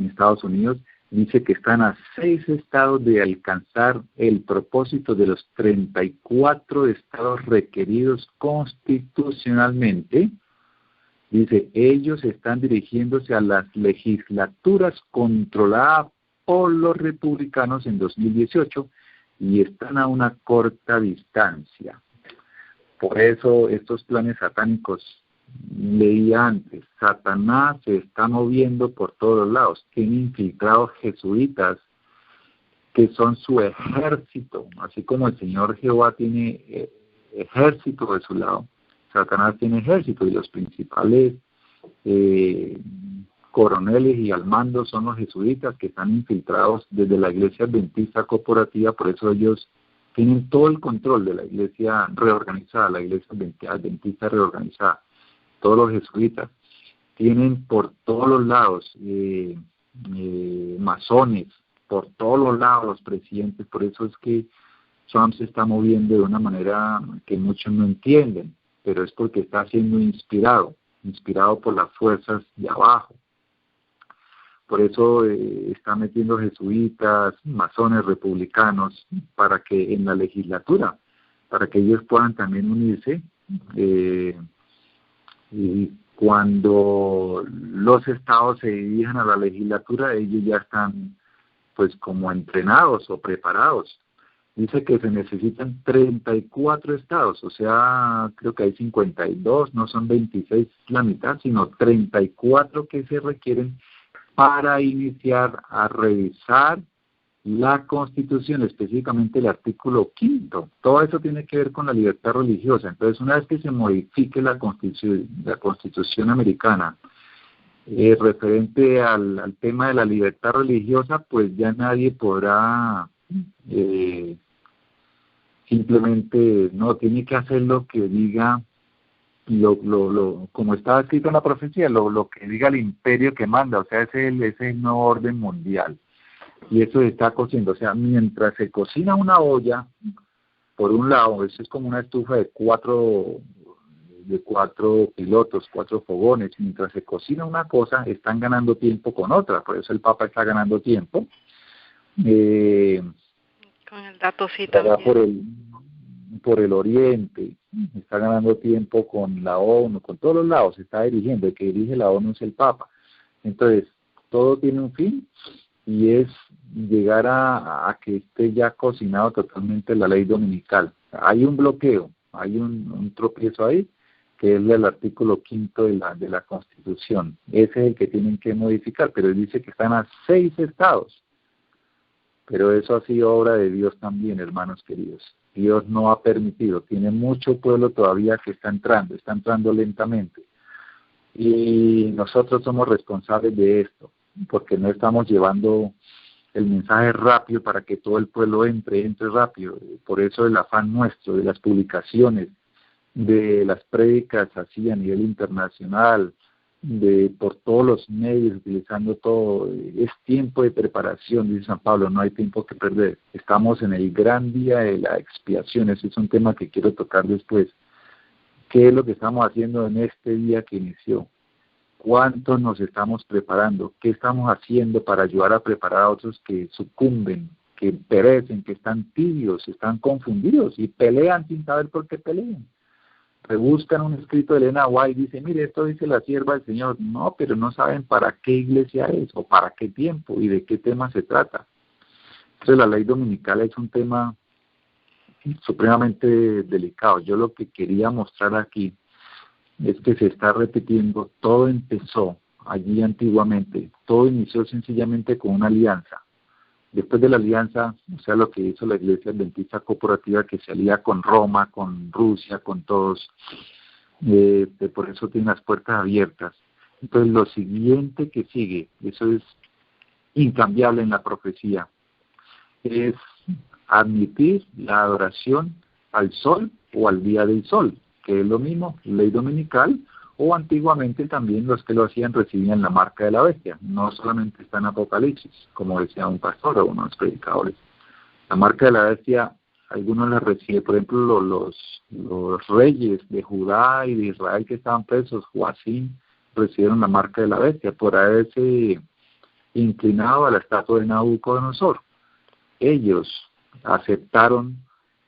Estados Unidos, dice que están a 6 estados de alcanzar el propósito de los 34 estados requeridos constitucionalmente. Dice, ellos están dirigiéndose a las legislaturas controladas por los republicanos en 2018 y están a una corta distancia. Por eso estos planes satánicos, leía antes, Satanás se está moviendo por todos lados, tiene infiltrados jesuitas que son su ejército, así como el Señor Jehová tiene ejército de su lado. Satanás tiene ejército y los principales coroneles y al mando son los jesuitas que están infiltrados desde la iglesia adventista corporativa, por eso ellos tienen todo el control de la iglesia reorganizada, la iglesia adventista reorganizada. Todos los jesuitas tienen por todos los lados masones, por todos los lados los presidentes, por eso es que Trump se está moviendo de una manera que muchos no entienden, pero es porque está siendo inspirado por las fuerzas de abajo. Por eso está metiendo jesuitas, masones, republicanos, para que en la legislatura, para que ellos puedan también unirse, y cuando los estados se dirijan a la legislatura, ellos ya están pues como entrenados o preparados. Dice que se necesitan 34 estados, o sea, creo que hay 52, no son 26 la mitad, sino 34 que se requieren para iniciar a revisar la Constitución, específicamente el artículo 5. Todo eso tiene que ver con la libertad religiosa. Entonces, una vez que se modifique la Constitución americana, referente al tema de la libertad religiosa, pues ya nadie podrá simplemente, no, tiene que hacer lo que diga, como está escrito en la profecía, lo que diga el imperio que manda, o sea, es el nuevo orden mundial. Y eso se está cociendo, o sea, mientras se cocina una olla, por un lado, eso es como una estufa de cuatro pilotos, 4 fogones, mientras se cocina una cosa, están ganando tiempo con otra, por eso el Papa está ganando tiempo. Con el dato sí también. Por el Oriente, está ganando tiempo con la ONU, con todos los lados, se está dirigiendo, el que dirige la ONU es el Papa. Entonces, todo tiene un fin, y es llegar a que esté ya cocinado totalmente la ley dominical. Hay un bloqueo, hay un tropiezo ahí, que es el artículo 5 de la Constitución. Ese es el que tienen que modificar, pero él dice que están a 6 estados. Pero eso ha sido obra de Dios también, hermanos queridos. Dios no ha permitido, tiene mucho pueblo todavía que está entrando lentamente. Y nosotros somos responsables de esto, porque no estamos llevando el mensaje rápido para que todo el pueblo entre rápido. Por eso el afán nuestro de las publicaciones, de las prédicas así a nivel internacional, por todos los medios, utilizando todo, es tiempo de preparación, dice San Pablo, no hay tiempo que perder. Estamos en el gran día de la expiación, ese es un tema que quiero tocar después. ¿Qué es lo que estamos haciendo en este día que inició? ¿Cuánto nos estamos preparando? ¿Qué estamos haciendo para ayudar a preparar a otros que sucumben, que perecen, que están tibios, están confundidos y pelean sin saber por qué pelean? Rebuscan un escrito de Elena White y dice, mire, esto dice la sierva del Señor. No, pero no saben para qué iglesia es o para qué tiempo y de qué tema se trata. Entonces la ley dominical es un tema supremamente delicado. Yo lo que quería mostrar aquí es que se está repitiendo, todo empezó allí antiguamente, todo inició sencillamente con una alianza. Después de la alianza, o sea, lo que hizo la Iglesia Adventista Corporativa, que se alía con Roma, con Rusia, con todos, por eso tiene las puertas abiertas. Entonces, lo siguiente que sigue, eso es incambiable en la profecía, es admitir la adoración al sol o al día del sol, que es lo mismo, ley dominical, o antiguamente también los que lo hacían recibían la marca de la bestia. No solamente está en Apocalipsis, como decía un pastor o unos predicadores. La marca de la bestia, algunos la reciben, por ejemplo, los reyes de Judá y de Israel que estaban presos, Joacim, recibieron la marca de la bestia por haberse inclinado a la estatua de Nabucodonosor. Ellos aceptaron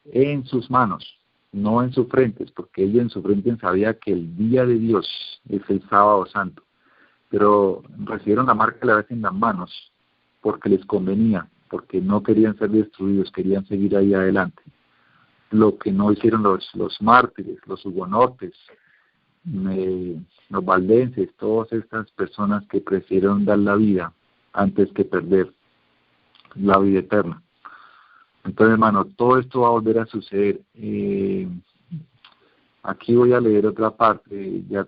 en sus manos, no en sus frentes, porque ellos en su frente sabían que el día de Dios es el sábado santo, pero recibieron la marca de la bestia en las manos porque les convenía, porque no querían ser destruidos, querían seguir ahí adelante. Lo que no hicieron los mártires, los hugonotes, los valdenses, todas estas personas que prefirieron dar la vida antes que perder la vida eterna. Entonces, hermano, todo esto va a volver a suceder. Aquí voy a leer otra parte, ya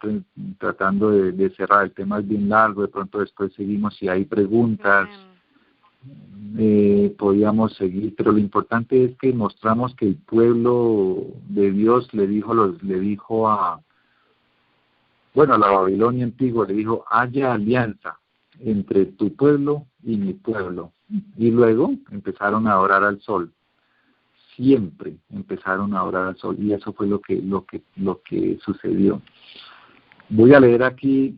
tratando de cerrar. El tema es bien largo, de pronto después seguimos. Si hay preguntas, podíamos seguir, pero lo importante es que mostramos que el pueblo de Dios le dijo a la Babilonia antigua, le dijo: haya alianza entre tu pueblo y mi pueblo. Y luego empezaron a adorar al sol. Siempre empezaron a adorar al sol, y eso fue lo que sucedió. Voy a leer aquí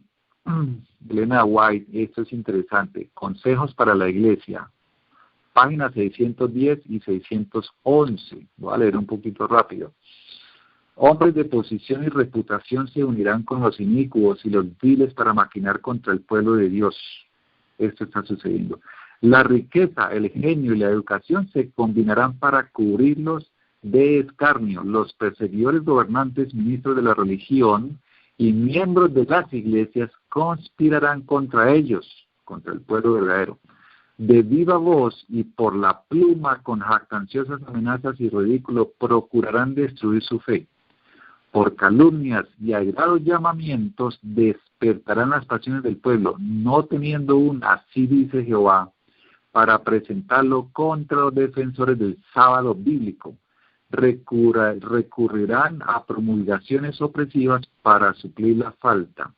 Elena White, esto es interesante. Consejos para la Iglesia, páginas 610 y 611. Voy a leer un poquito rápido. Hombres de posición y reputación se unirán con los inicuos y los viles para maquinar contra el pueblo de Dios. Esto está sucediendo. La riqueza, el genio y la educación se combinarán para cubrirlos de escarnio. Los perseguidores gobernantes, ministros de la religión y miembros de las iglesias conspirarán contra ellos, contra el pueblo verdadero. De viva voz y por la pluma, con jactanciosas amenazas y ridículo, procurarán destruir su fe. Por calumnias y airados llamamientos despertarán las pasiones del pueblo, no teniendo así dice Jehová, para presentarlo contra los defensores del sábado bíblico. Recurrirán a promulgaciones opresivas para suplir la falta.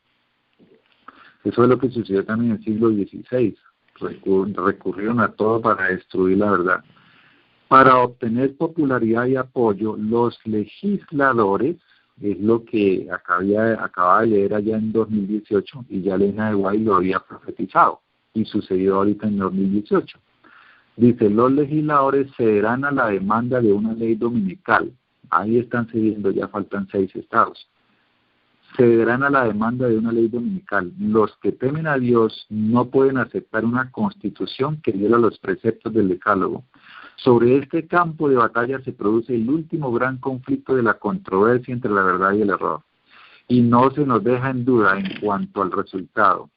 Eso es lo que sucedió también en el siglo XVI. Recurrieron a todo para destruir la verdad. Para obtener popularidad y apoyo, los legisladores, es lo que acababa de leer allá en 2018, y ya Elena de White lo había profetizado, y sucedió ahorita en 2018. Dice: los legisladores cederán a la demanda de una ley dominical. Ahí están cediendo, ya faltan 6 estados. Cederán a la demanda de una ley dominical. Los que temen a Dios no pueden aceptar una constitución que viola los preceptos del decálogo. Sobre este campo de batalla se produce el último gran conflicto de la controversia entre la verdad y el error. Y no se nos deja en duda en cuanto al resultado.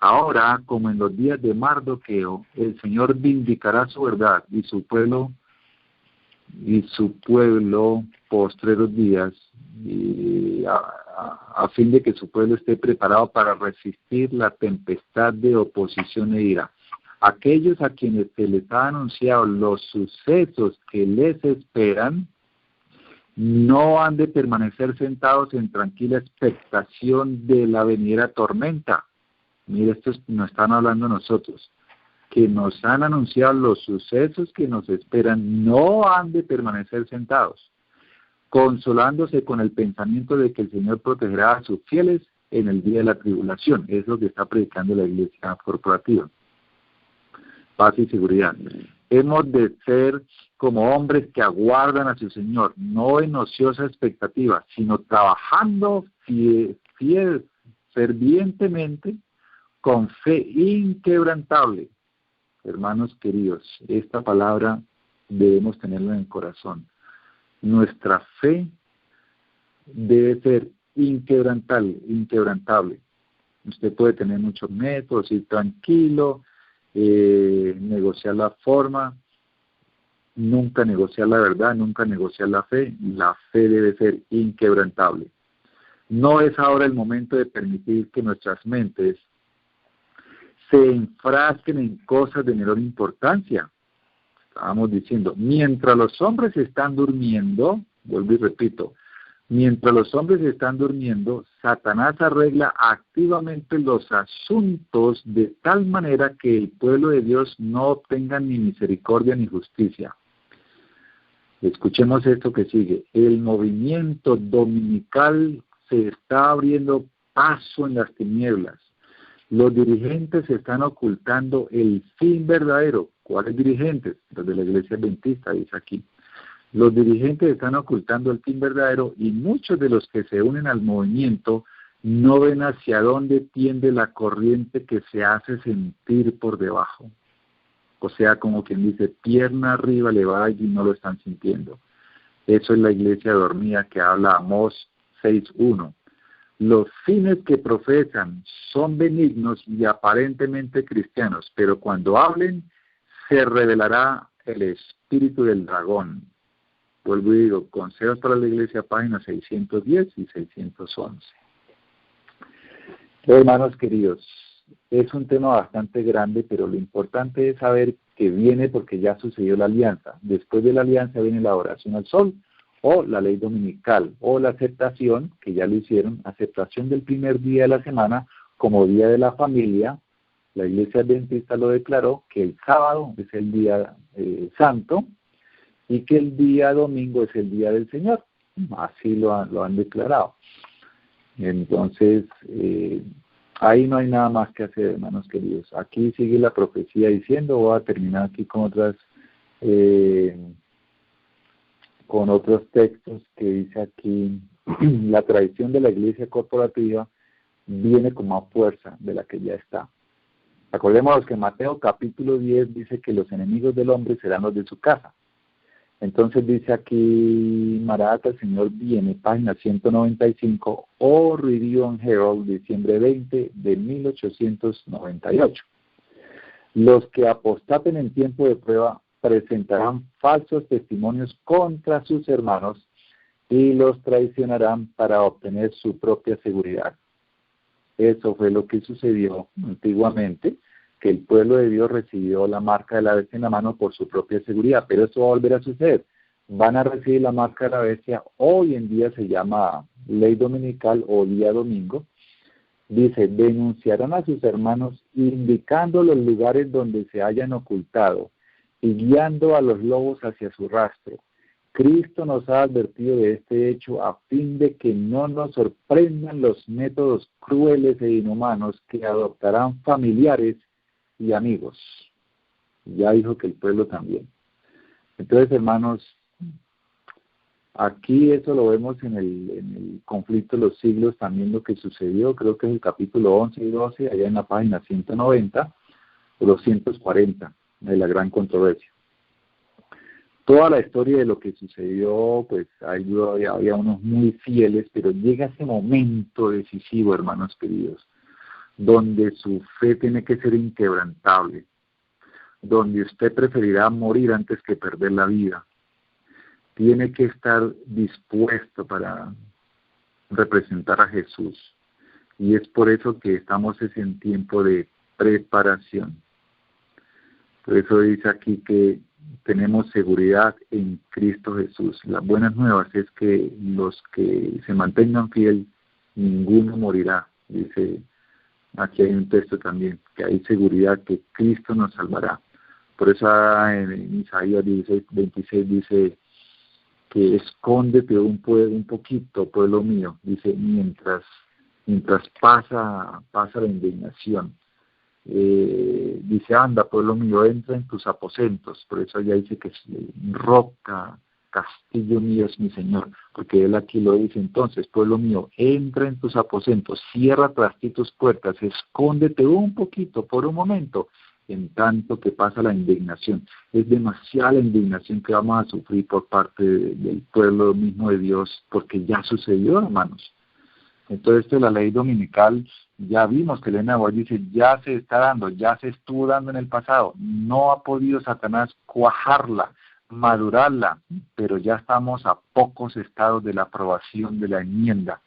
Ahora, como en los días de Mardoqueo, el Señor vindicará su verdad y su pueblo postreros días, y a fin de que su pueblo esté preparado para resistir la tempestad de oposición e ira. Aquellos a quienes se les ha anunciado los sucesos que les esperan, no han de permanecer sentados en tranquila expectación de la venidera tormenta. Mira, esto nos están hablando nosotros, que nos han anunciado los sucesos que nos esperan, no han de permanecer sentados, consolándose con el pensamiento de que el Señor protegerá a sus fieles en el día de la tribulación. Es lo que está predicando la iglesia corporativa. Paz y seguridad. Hemos de ser como hombres que aguardan a su Señor, no en ociosa expectativa, sino trabajando fervientemente, con fe inquebrantable. Hermanos queridos, esta palabra debemos tenerla en el corazón. Nuestra fe debe ser inquebrantable. Usted puede tener muchos métodos, ir tranquilo, negociar la forma, nunca negociar la verdad, nunca negociar la fe. La fe debe ser inquebrantable. No es ahora el momento de permitir que nuestras mentes se enfrasquen en cosas de menor importancia. Estábamos diciendo, mientras los hombres están durmiendo, vuelvo y repito, Mientras los hombres están durmiendo, Satanás arregla activamente los asuntos de tal manera que el pueblo de Dios no obtenga ni misericordia ni justicia. Escuchemos esto que sigue. El movimiento dominical se está abriendo paso en las tinieblas. Los dirigentes están ocultando el fin verdadero. ¿Cuáles dirigentes? Los de la Iglesia Adventista, dice aquí. Los dirigentes están ocultando el fin verdadero y muchos de los que se unen al movimiento no ven hacia dónde tiende la corriente que se hace sentir por debajo. O sea, como quien dice, pierna arriba le va y no lo están sintiendo. Eso es la iglesia dormida que habla Amós 6:1. Los fines que profesan son benignos y aparentemente cristianos, pero cuando hablen se revelará el espíritu del dragón. Vuelvo y digo, Consejos para la Iglesia, páginas 610 y 611. Hermanos queridos, es un tema bastante grande, pero lo importante es saber que viene porque ya sucedió la alianza. Después de la alianza viene la oración al sol, o la ley dominical, o la aceptación, que ya lo hicieron, aceptación del primer día de la semana como día de la familia. La Iglesia Adventista lo declaró que el sábado es el día santo, y que el día domingo es el día del Señor. Así lo han declarado. Entonces, ahí no hay nada más que hacer, hermanos queridos. Aquí sigue la profecía diciendo, voy a terminar aquí con otros textos que dice aquí, la tradición de la iglesia corporativa viene con más fuerza de la que ya está. Acordémonos que Mateo capítulo 10 dice que los enemigos del hombre serán los de su casa. Entonces dice aquí, Maranatha, el Señor viene, página 195, o Review and Herald, diciembre 20 de 1898. Los que apostaten en tiempo de prueba presentarán falsos testimonios contra sus hermanos y los traicionarán para obtener su propia seguridad. Eso fue lo que sucedió antiguamente, que el pueblo de Dios recibió la marca de la bestia en la mano por su propia seguridad, pero eso va a volver a suceder. Van a recibir la marca de la bestia, hoy en día se llama ley dominical o día domingo. Dice, denunciarán a sus hermanos indicando los lugares donde se hayan ocultado y guiando a los lobos hacia su rastro. Cristo nos ha advertido de este hecho a fin de que no nos sorprendan los métodos crueles e inhumanos que adoptarán familiares y amigos. Ya dijo que el pueblo también. Entonces, hermanos, aquí eso lo vemos en el conflicto de los siglos, también lo que sucedió, creo que es el capítulo 11 y 12, allá en la página 190 o 240 de la gran controversia. Toda la historia de lo que sucedió, pues había unos muy fieles, pero llega ese momento decisivo, hermanos queridos, donde su fe tiene que ser inquebrantable, donde usted preferirá morir antes que perder la vida. Tiene que estar dispuesto para representar a Jesús. Y es por eso que estamos en tiempo de preparación. Por eso dice aquí que tenemos seguridad en Cristo Jesús. Las buenas nuevas es que los que se mantengan fiel, ninguno morirá, dice. Aquí hay un texto también, que hay seguridad que Cristo nos salvará. Por eso en Isaías 16:26 dice que escóndete un poquito, pueblo mío, dice, mientras pasa la indignación. Dice, anda, pueblo mío, entra en tus aposentos. Por eso ya dice que es roca, castillo mío es mi Señor, porque él aquí lo dice. Entonces, pueblo mío, entra en tus aposentos, cierra tras ti tus puertas, escóndete un poquito por un momento, en tanto que pasa la indignación. Es demasiada la indignación que vamos a sufrir por parte del pueblo mismo de Dios, porque ya sucedió, hermanos. Entonces, la ley dominical, ya vimos que Elena White dice, ya se está dando, ya se estuvo dando en el pasado, no ha podido Satanás cuajarla, madurarla, pero ya estamos a pocos estados de la aprobación de la enmienda,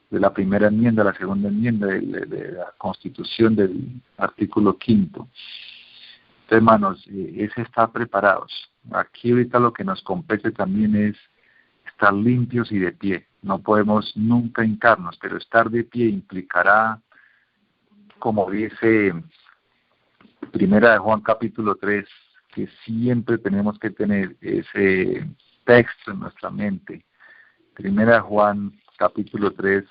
de la primera enmienda, la segunda enmienda de la Constitución del artículo 5. Entonces, hermanos, es estar preparados. Aquí ahorita lo que nos compete también es estar limpios y de pie. No podemos nunca hincarnos, pero estar de pie implicará, como dice Primera de Juan capítulo 3, que siempre tenemos que tener ese texto en nuestra mente. Primera de Juan capítulo 3,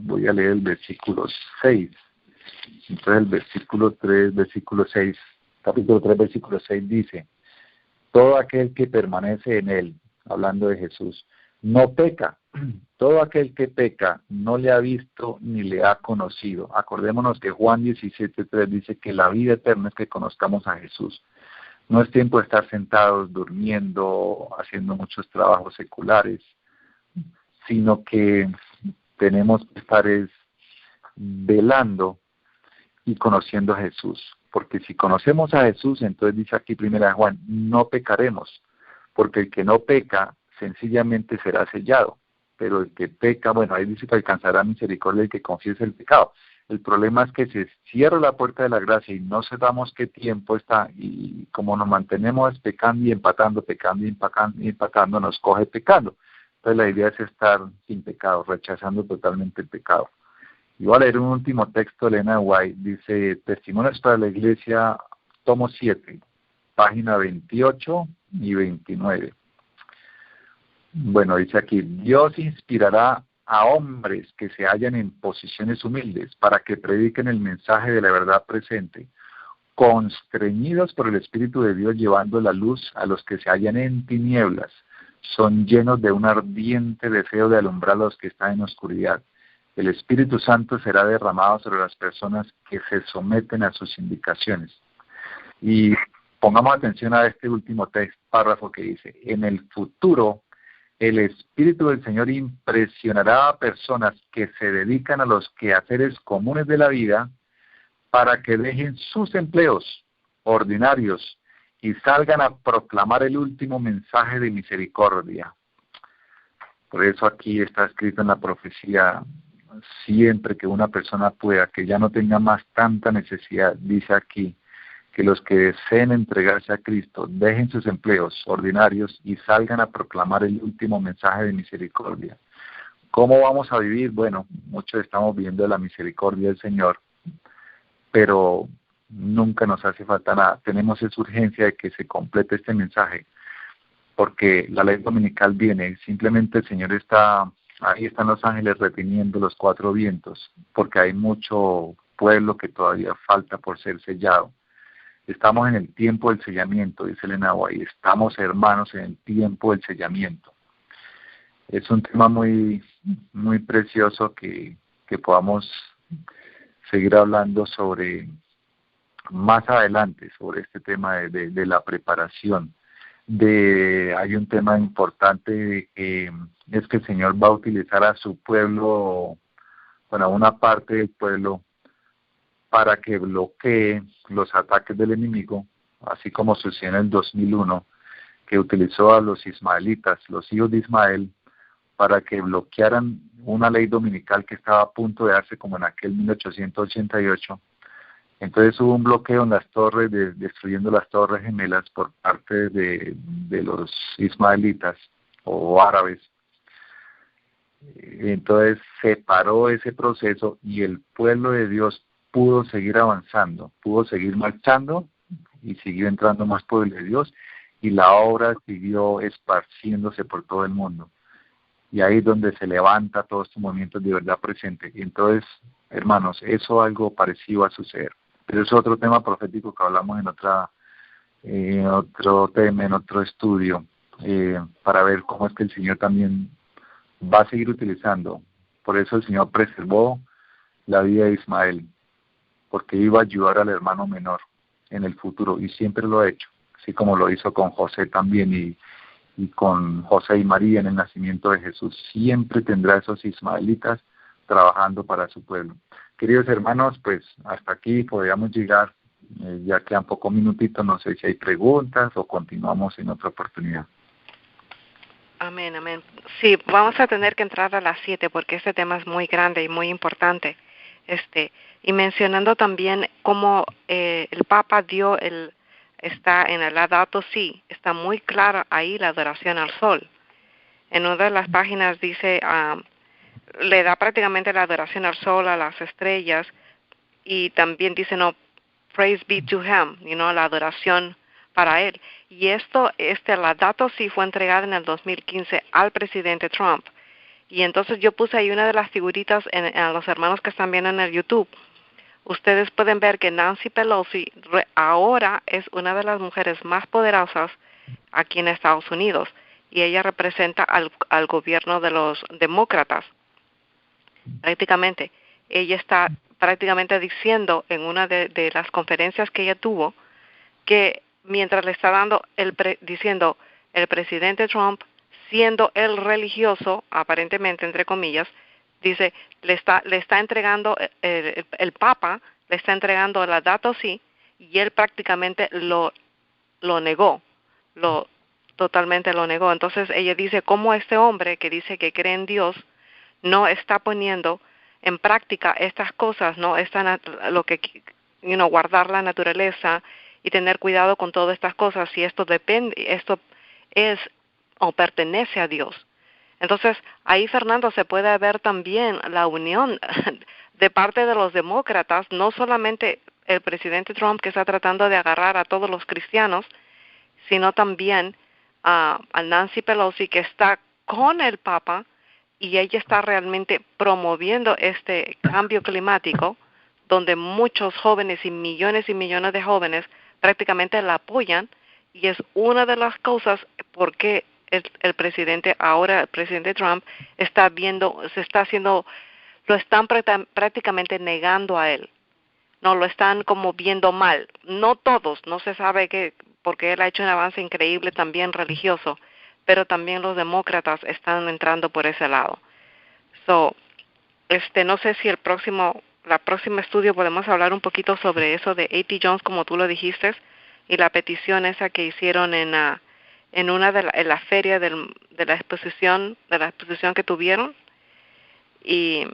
voy a leer el versículo 6. Entonces el versículo 3, versículo 6, capítulo 3, versículo 6 dice: todo aquel que permanece en él, hablando de Jesús, no peca. Todo aquel que peca no le ha visto ni le ha conocido. Acordémonos que Juan 17:3 dice que la vida eterna es que conozcamos a Jesús. No es tiempo de estar sentados, durmiendo, haciendo muchos trabajos seculares, sino que tenemos que estar velando y conociendo a Jesús. Porque si conocemos a Jesús, entonces dice aquí Primera de Juan, no pecaremos. Porque el que no peca, sencillamente será sellado. Pero el que peca, bueno, ahí dice que alcanzará misericordia el que confiese el pecado. El problema es que se cierra la puerta de la gracia y no sabemos qué tiempo está, y como nos mantenemos pecando y empatando, nos coge pecando. Entonces la idea es estar sin pecado, rechazando totalmente el pecado. Y voy a leer un último texto de Elena White, dice: Testimonios para la Iglesia, tomo 7, página 28 y 29. Bueno, dice aquí: Dios inspirará a hombres que se hallan en posiciones humildes para que prediquen el mensaje de la verdad presente, constreñidos por el Espíritu de Dios, llevando la luz a los que se hallan en tinieblas. Son llenos de un ardiente deseo de alumbrar a los que están en oscuridad. El Espíritu Santo será derramado sobre las personas que se someten a sus indicaciones. Y pongamos atención a este último párrafo que dice: en el futuro, el Espíritu del Señor impresionará a personas que se dedican a los quehaceres comunes de la vida para que dejen sus empleos ordinarios y salgan a proclamar el último mensaje de misericordia. Por eso aquí está escrito en la profecía: siempre que una persona pueda, que ya no tenga más tanta necesidad, dice aquí, que los que deseen entregarse a Cristo dejen sus empleos ordinarios y salgan a proclamar el último mensaje de misericordia. ¿Cómo vamos a vivir? Bueno, muchos estamos viendo la misericordia del Señor, pero nunca nos hace falta nada. Tenemos esa urgencia de que se complete este mensaje, porque la ley dominical viene, simplemente el Señor está, ahí están los ángeles reteniendo los 4 vientos, porque hay mucho pueblo que todavía falta por ser sellado. Estamos en el tiempo del sellamiento, dice Elena White, estamos, hermanos, en el tiempo del sellamiento. Es un tema muy, muy precioso que podamos seguir hablando sobre más adelante, sobre este tema de la preparación. Hay un tema importante, es que el Señor va a utilizar a su pueblo, bueno, a una parte del pueblo, para que bloquee los ataques del enemigo, así como sucedió en el 2001, que utilizó a los ismaelitas, los hijos de Ismael, para que bloquearan una ley dominical que estaba a punto de darse como en aquel 1888. Entonces hubo un bloqueo en las torres, destruyendo las torres gemelas por parte de los ismaelitas o árabes. Entonces se paró ese proceso y el pueblo de Dios pudo seguir avanzando, pudo seguir marchando y siguió entrando más pueblo de Dios, y la obra siguió esparciéndose por todo el mundo. Y ahí es donde se levanta todos estos movimientos de verdad presente. Y entonces, hermanos, eso algo parecido va a suceder. Pero es otro tema profético que hablamos en otro tema, en otro estudio, para ver cómo es que el Señor también va a seguir utilizando. Por eso el Señor preservó la vida de Ismael, porque iba a ayudar al hermano menor en el futuro, y siempre lo ha hecho, así como lo hizo con José también, y con José y María en el nacimiento de Jesús. Siempre tendrá esos ismaelitas trabajando para su pueblo. Queridos hermanos, pues hasta aquí podríamos llegar, ya quedan pocos minutitos, no sé si hay preguntas o continuamos en otra oportunidad. Amén, amén. Sí, vamos a tener que entrar a las 7 porque este tema es muy grande y muy importante. Y mencionando también cómo el Papa está en el Laudato Si, está muy clara ahí la adoración al sol. En una de las páginas dice, le da prácticamente la adoración al sol, a las estrellas, y también dice, no, praise be to him, la adoración para él. Y la data sí fue entregada en el 2015 al presidente Trump. Y entonces yo puse ahí una de las figuritas a los hermanos que están viendo en el YouTube. Ustedes pueden ver que Nancy Pelosi ahora es una de las mujeres más poderosas aquí en Estados Unidos. Y ella representa al gobierno de los demócratas. Prácticamente, ella está prácticamente diciendo en una de las conferencias que ella tuvo que mientras le está dando diciendo el presidente Trump, siendo el religioso, aparentemente entre comillas, dice le está entregando el Papa, le está entregando la data sí, y él prácticamente lo negó, totalmente lo negó. Entonces ella dice cómo este hombre que dice que cree en Dios no está poniendo en práctica estas cosas, no está lo que guardar la naturaleza y tener cuidado con todas estas cosas, si esto es o pertenece a Dios. Entonces, ahí, Fernando, se puede ver también la unión de parte de los demócratas, no solamente el presidente Trump que está tratando de agarrar a todos los cristianos, sino también a Nancy Pelosi que está con el Papa y ella está realmente promoviendo este cambio climático donde muchos jóvenes y millones de jóvenes prácticamente la apoyan y es una de las causas por qué el presidente Trump lo están prácticamente negando a él. No, lo están como viendo mal. No todos, no se sabe porque él ha hecho un avance increíble también religioso, pero también los demócratas están entrando por ese lado. No sé si la próxima estudio podemos hablar un poquito sobre eso de A.T. Jones, como tú lo dijiste, y la petición esa que hicieron en la feria de la exposición que tuvieron. Y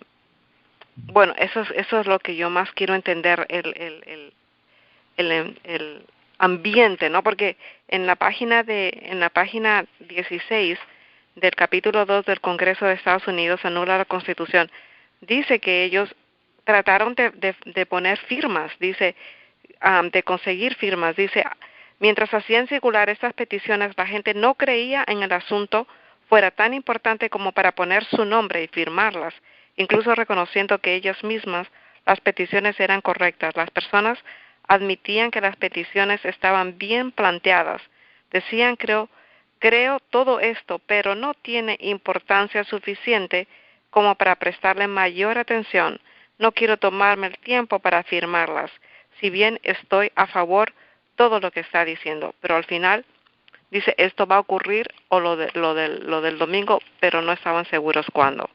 bueno, eso es lo que yo más quiero entender, el ambiente, ¿no? Porque en la página 16 del capítulo 2 del Congreso de Estados Unidos anula la Constitución. Dice que ellos trataron de poner firmas, dice, de conseguir firmas, dice, mientras hacían circular estas peticiones, la gente no creía en el asunto fuera tan importante como para poner su nombre y firmarlas, incluso reconociendo que ellas mismas las peticiones eran correctas. Las personas admitían que las peticiones estaban bien planteadas. Decían, creo todo esto, pero no tiene importancia suficiente como para prestarle mayor atención. No quiero tomarme el tiempo para firmarlas, si bien estoy a favor todo lo que está diciendo, pero al final dice esto va a ocurrir o lo del domingo, pero no estaban seguros cuándo.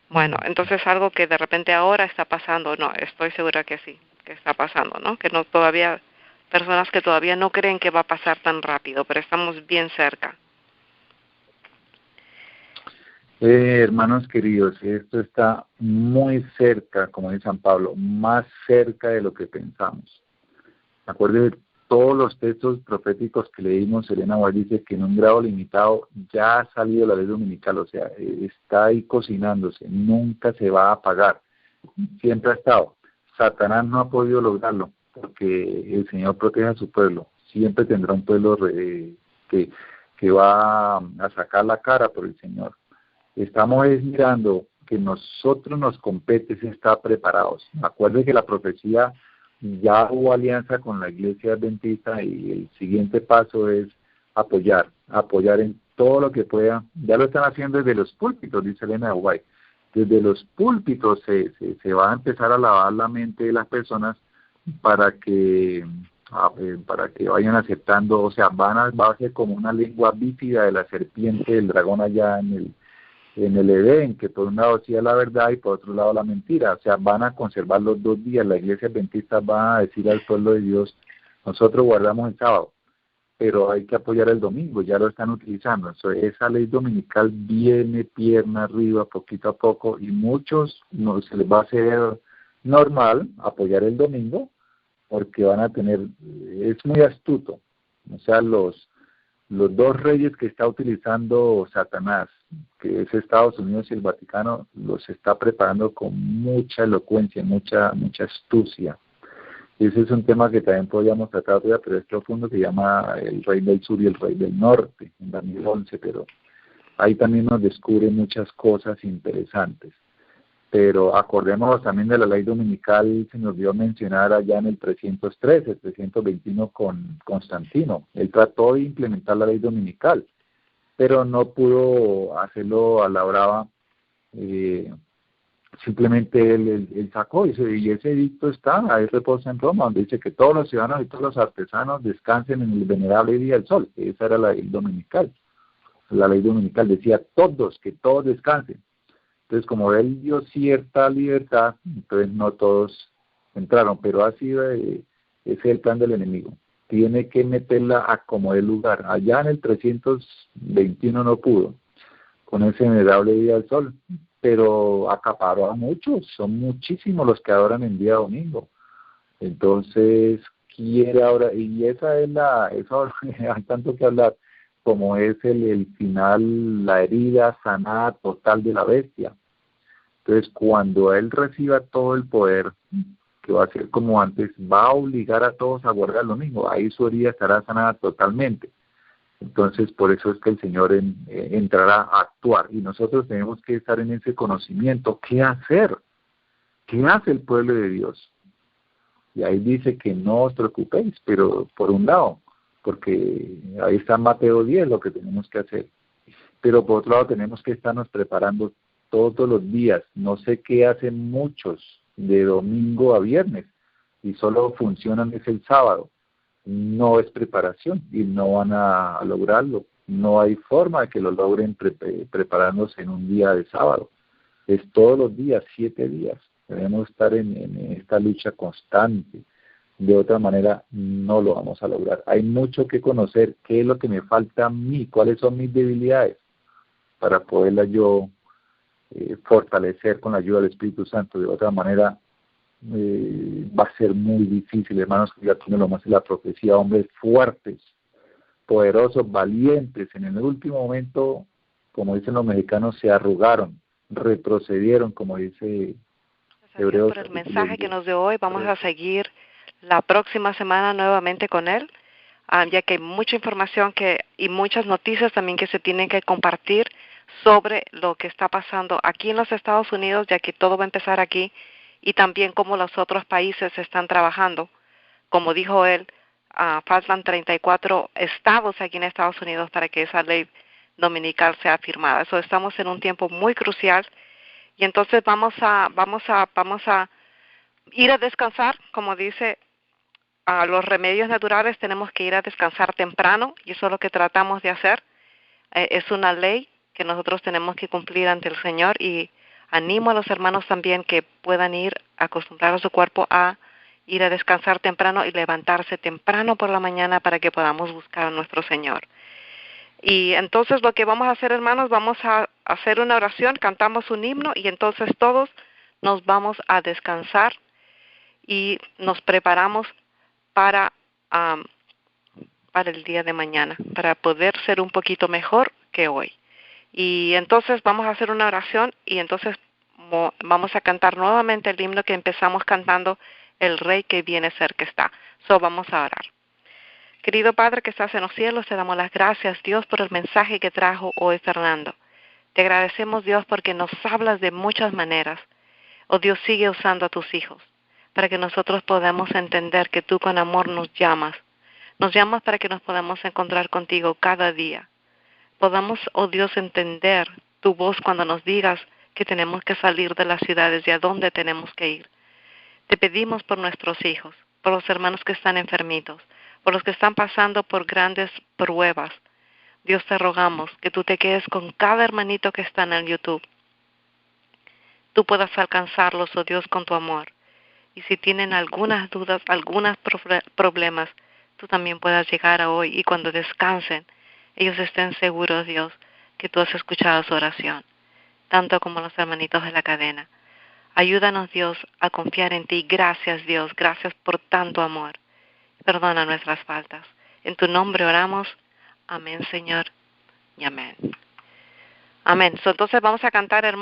Bueno, entonces algo que de repente ahora está pasando, no, estoy segura que sí, que está pasando, ¿no? Que no todavía, personas que todavía no creen que va a pasar tan rápido, pero estamos bien cerca. Hermanos queridos, esto está muy cerca, como dice San Pablo, más cerca de lo que pensamos. Acuérdense, todos los textos proféticos que leímos, Elena White dice que en un grado limitado ya ha salido la ley dominical, o sea, está ahí cocinándose, nunca se va a apagar, siempre ha estado. Satanás no ha podido lograrlo, porque el Señor protege a su pueblo, siempre tendrá un pueblo que va a sacar la cara por el Señor. Estamos mirando que nosotros nos compete estar preparados. Acuérdense que la profecía ya hubo alianza con la Iglesia Adventista y el siguiente paso es apoyar en todo lo que pueda. Ya lo están haciendo desde los púlpitos, dice Elena White. Desde los púlpitos se va a empezar a lavar la mente de las personas para que vayan aceptando, o sea, va a ser como una lengua bífida de la serpiente del dragón allá en el Edén, que por un lado decía la verdad y por otro lado la mentira. O sea, van a conservar los dos días. La Iglesia Adventista va a decir al pueblo de Dios, nosotros guardamos el sábado, pero hay que apoyar el domingo, ya lo están utilizando. Esa ley dominical viene pierna arriba, poquito a poco, y muchos no se les va a hacer normal apoyar el domingo, porque van a tener, es muy astuto. O sea, los los dos reyes que está utilizando Satanás, que es Estados Unidos y el Vaticano, los está preparando con mucha elocuencia, mucha astucia. Ese es un tema que también podríamos tratar ya, pero es profundo, que se llama el rey del sur y el rey del norte, en Daniel 11, pero ahí también nos descubre muchas cosas interesantes. Pero acordémonos también de la ley dominical, se nos dio a mencionar allá en el 313, el 321 con Constantino. Él trató de implementar la ley dominical, pero no pudo hacerlo a la brava. Simplemente él sacó, y ese edicto está, ahí reposa en Roma, donde dice que todos los ciudadanos y todos los artesanos descansen en el venerable día del sol. Esa era la ley dominical. La ley dominical decía que todos descansen. Entonces, como él dio cierta libertad, entonces no todos entraron, pero ha sido ese es el plan del enemigo. Tiene que meterla a como el lugar. Allá en el 321 no pudo, con ese venerable día del sol, pero acaparó a muchos, son muchísimos los que adoran en día domingo. Entonces, quiere ahora, y esa es eso hay tanto que hablar, como es el final, la herida sanada total de la bestia. Entonces, cuando él reciba todo el poder, que va a ser como antes, va a obligar a todos a guardar lo mismo. Ahí su herida estará sanada totalmente. Entonces, por eso es que el Señor entrará a actuar. Y nosotros tenemos que estar en ese conocimiento. ¿Qué hacer? ¿Qué hace el pueblo de Dios? Y ahí dice que no os preocupéis, pero por un lado, porque ahí está Mateo 10 lo que tenemos que hacer. Pero por otro lado tenemos que estarnos preparando todos los días. No sé qué hacen muchos de domingo a viernes y solo funcionan es el sábado. No es preparación y no van a lograrlo. No hay forma de que lo logren preparándose en un día de sábado. Es todos los días, 7 días. Debemos estar en esta lucha constante. De otra manera no lo vamos a lograr. Hay mucho que conocer. ¿Qué es lo que me falta a mí? ¿Cuáles son mis debilidades? Para poderlas yo fortalecer con la ayuda del Espíritu Santo. De otra manera va a ser muy difícil, hermanos, que ya tiene lo más de la profecía, hombres fuertes, poderosos, valientes. En el último momento, como dicen los mexicanos, se arrugaron, retrocedieron, como dice Hebreos. Por el mensaje que nos dio hoy, vamos a seguir la próxima semana nuevamente con él, ya que hay mucha información y muchas noticias también que se tienen que compartir sobre lo que está pasando aquí en los Estados Unidos, ya que todo va a empezar aquí, y también cómo los otros países están trabajando. Como dijo él, faltan 34 estados aquí en Estados Unidos para que esa ley dominical sea firmada. Eso estamos en un tiempo muy crucial, y entonces vamos a ir a descansar, como dice, los remedios naturales tenemos que ir a descansar temprano, y eso es lo que tratamos de hacer. Es una ley que nosotros tenemos que cumplir ante el Señor, y animo a los hermanos también que puedan acostumbrar a su cuerpo a ir a descansar temprano y levantarse temprano por la mañana para que podamos buscar a nuestro Señor. Y entonces lo que vamos a hacer, hermanos, vamos a hacer una oración, cantamos un himno, y entonces todos nos vamos a descansar y nos preparamos para el día de mañana, para poder ser un poquito mejor que hoy. Y entonces vamos a hacer una oración, y entonces vamos a cantar nuevamente el himno que empezamos cantando, El Rey que viene cerca está. Vamos a orar. Querido Padre que estás en los cielos, te damos las gracias, Dios, por el mensaje que trajo hoy Fernando. Te agradecemos, Dios, porque nos hablas de muchas maneras. Oh Dios, sigue usando a tus hijos para que nosotros podamos entender que tú con amor nos llamas. Nos llamas para que nos podamos encontrar contigo cada día. Podamos, oh Dios, entender tu voz cuando nos digas que tenemos que salir de las ciudades y a dónde tenemos que ir. Te pedimos por nuestros hijos, por los hermanos que están enfermitos, por los que están pasando por grandes pruebas. Dios, te rogamos que tú te quedes con cada hermanito que está en el YouTube. Tú puedas alcanzarlos, oh Dios, con tu amor. Y si tienen algunas dudas, algunos problemas, tú también puedas llegar a hoy, y cuando descansen, ellos estén seguros, Dios, que tú has escuchado su oración, tanto como los hermanitos de la cadena. Ayúdanos, Dios, a confiar en ti. Gracias, Dios, gracias por tanto amor. Perdona nuestras faltas. En tu nombre oramos. Amén, Señor. Y amén. Amén. So, entonces vamos a cantar, hermano.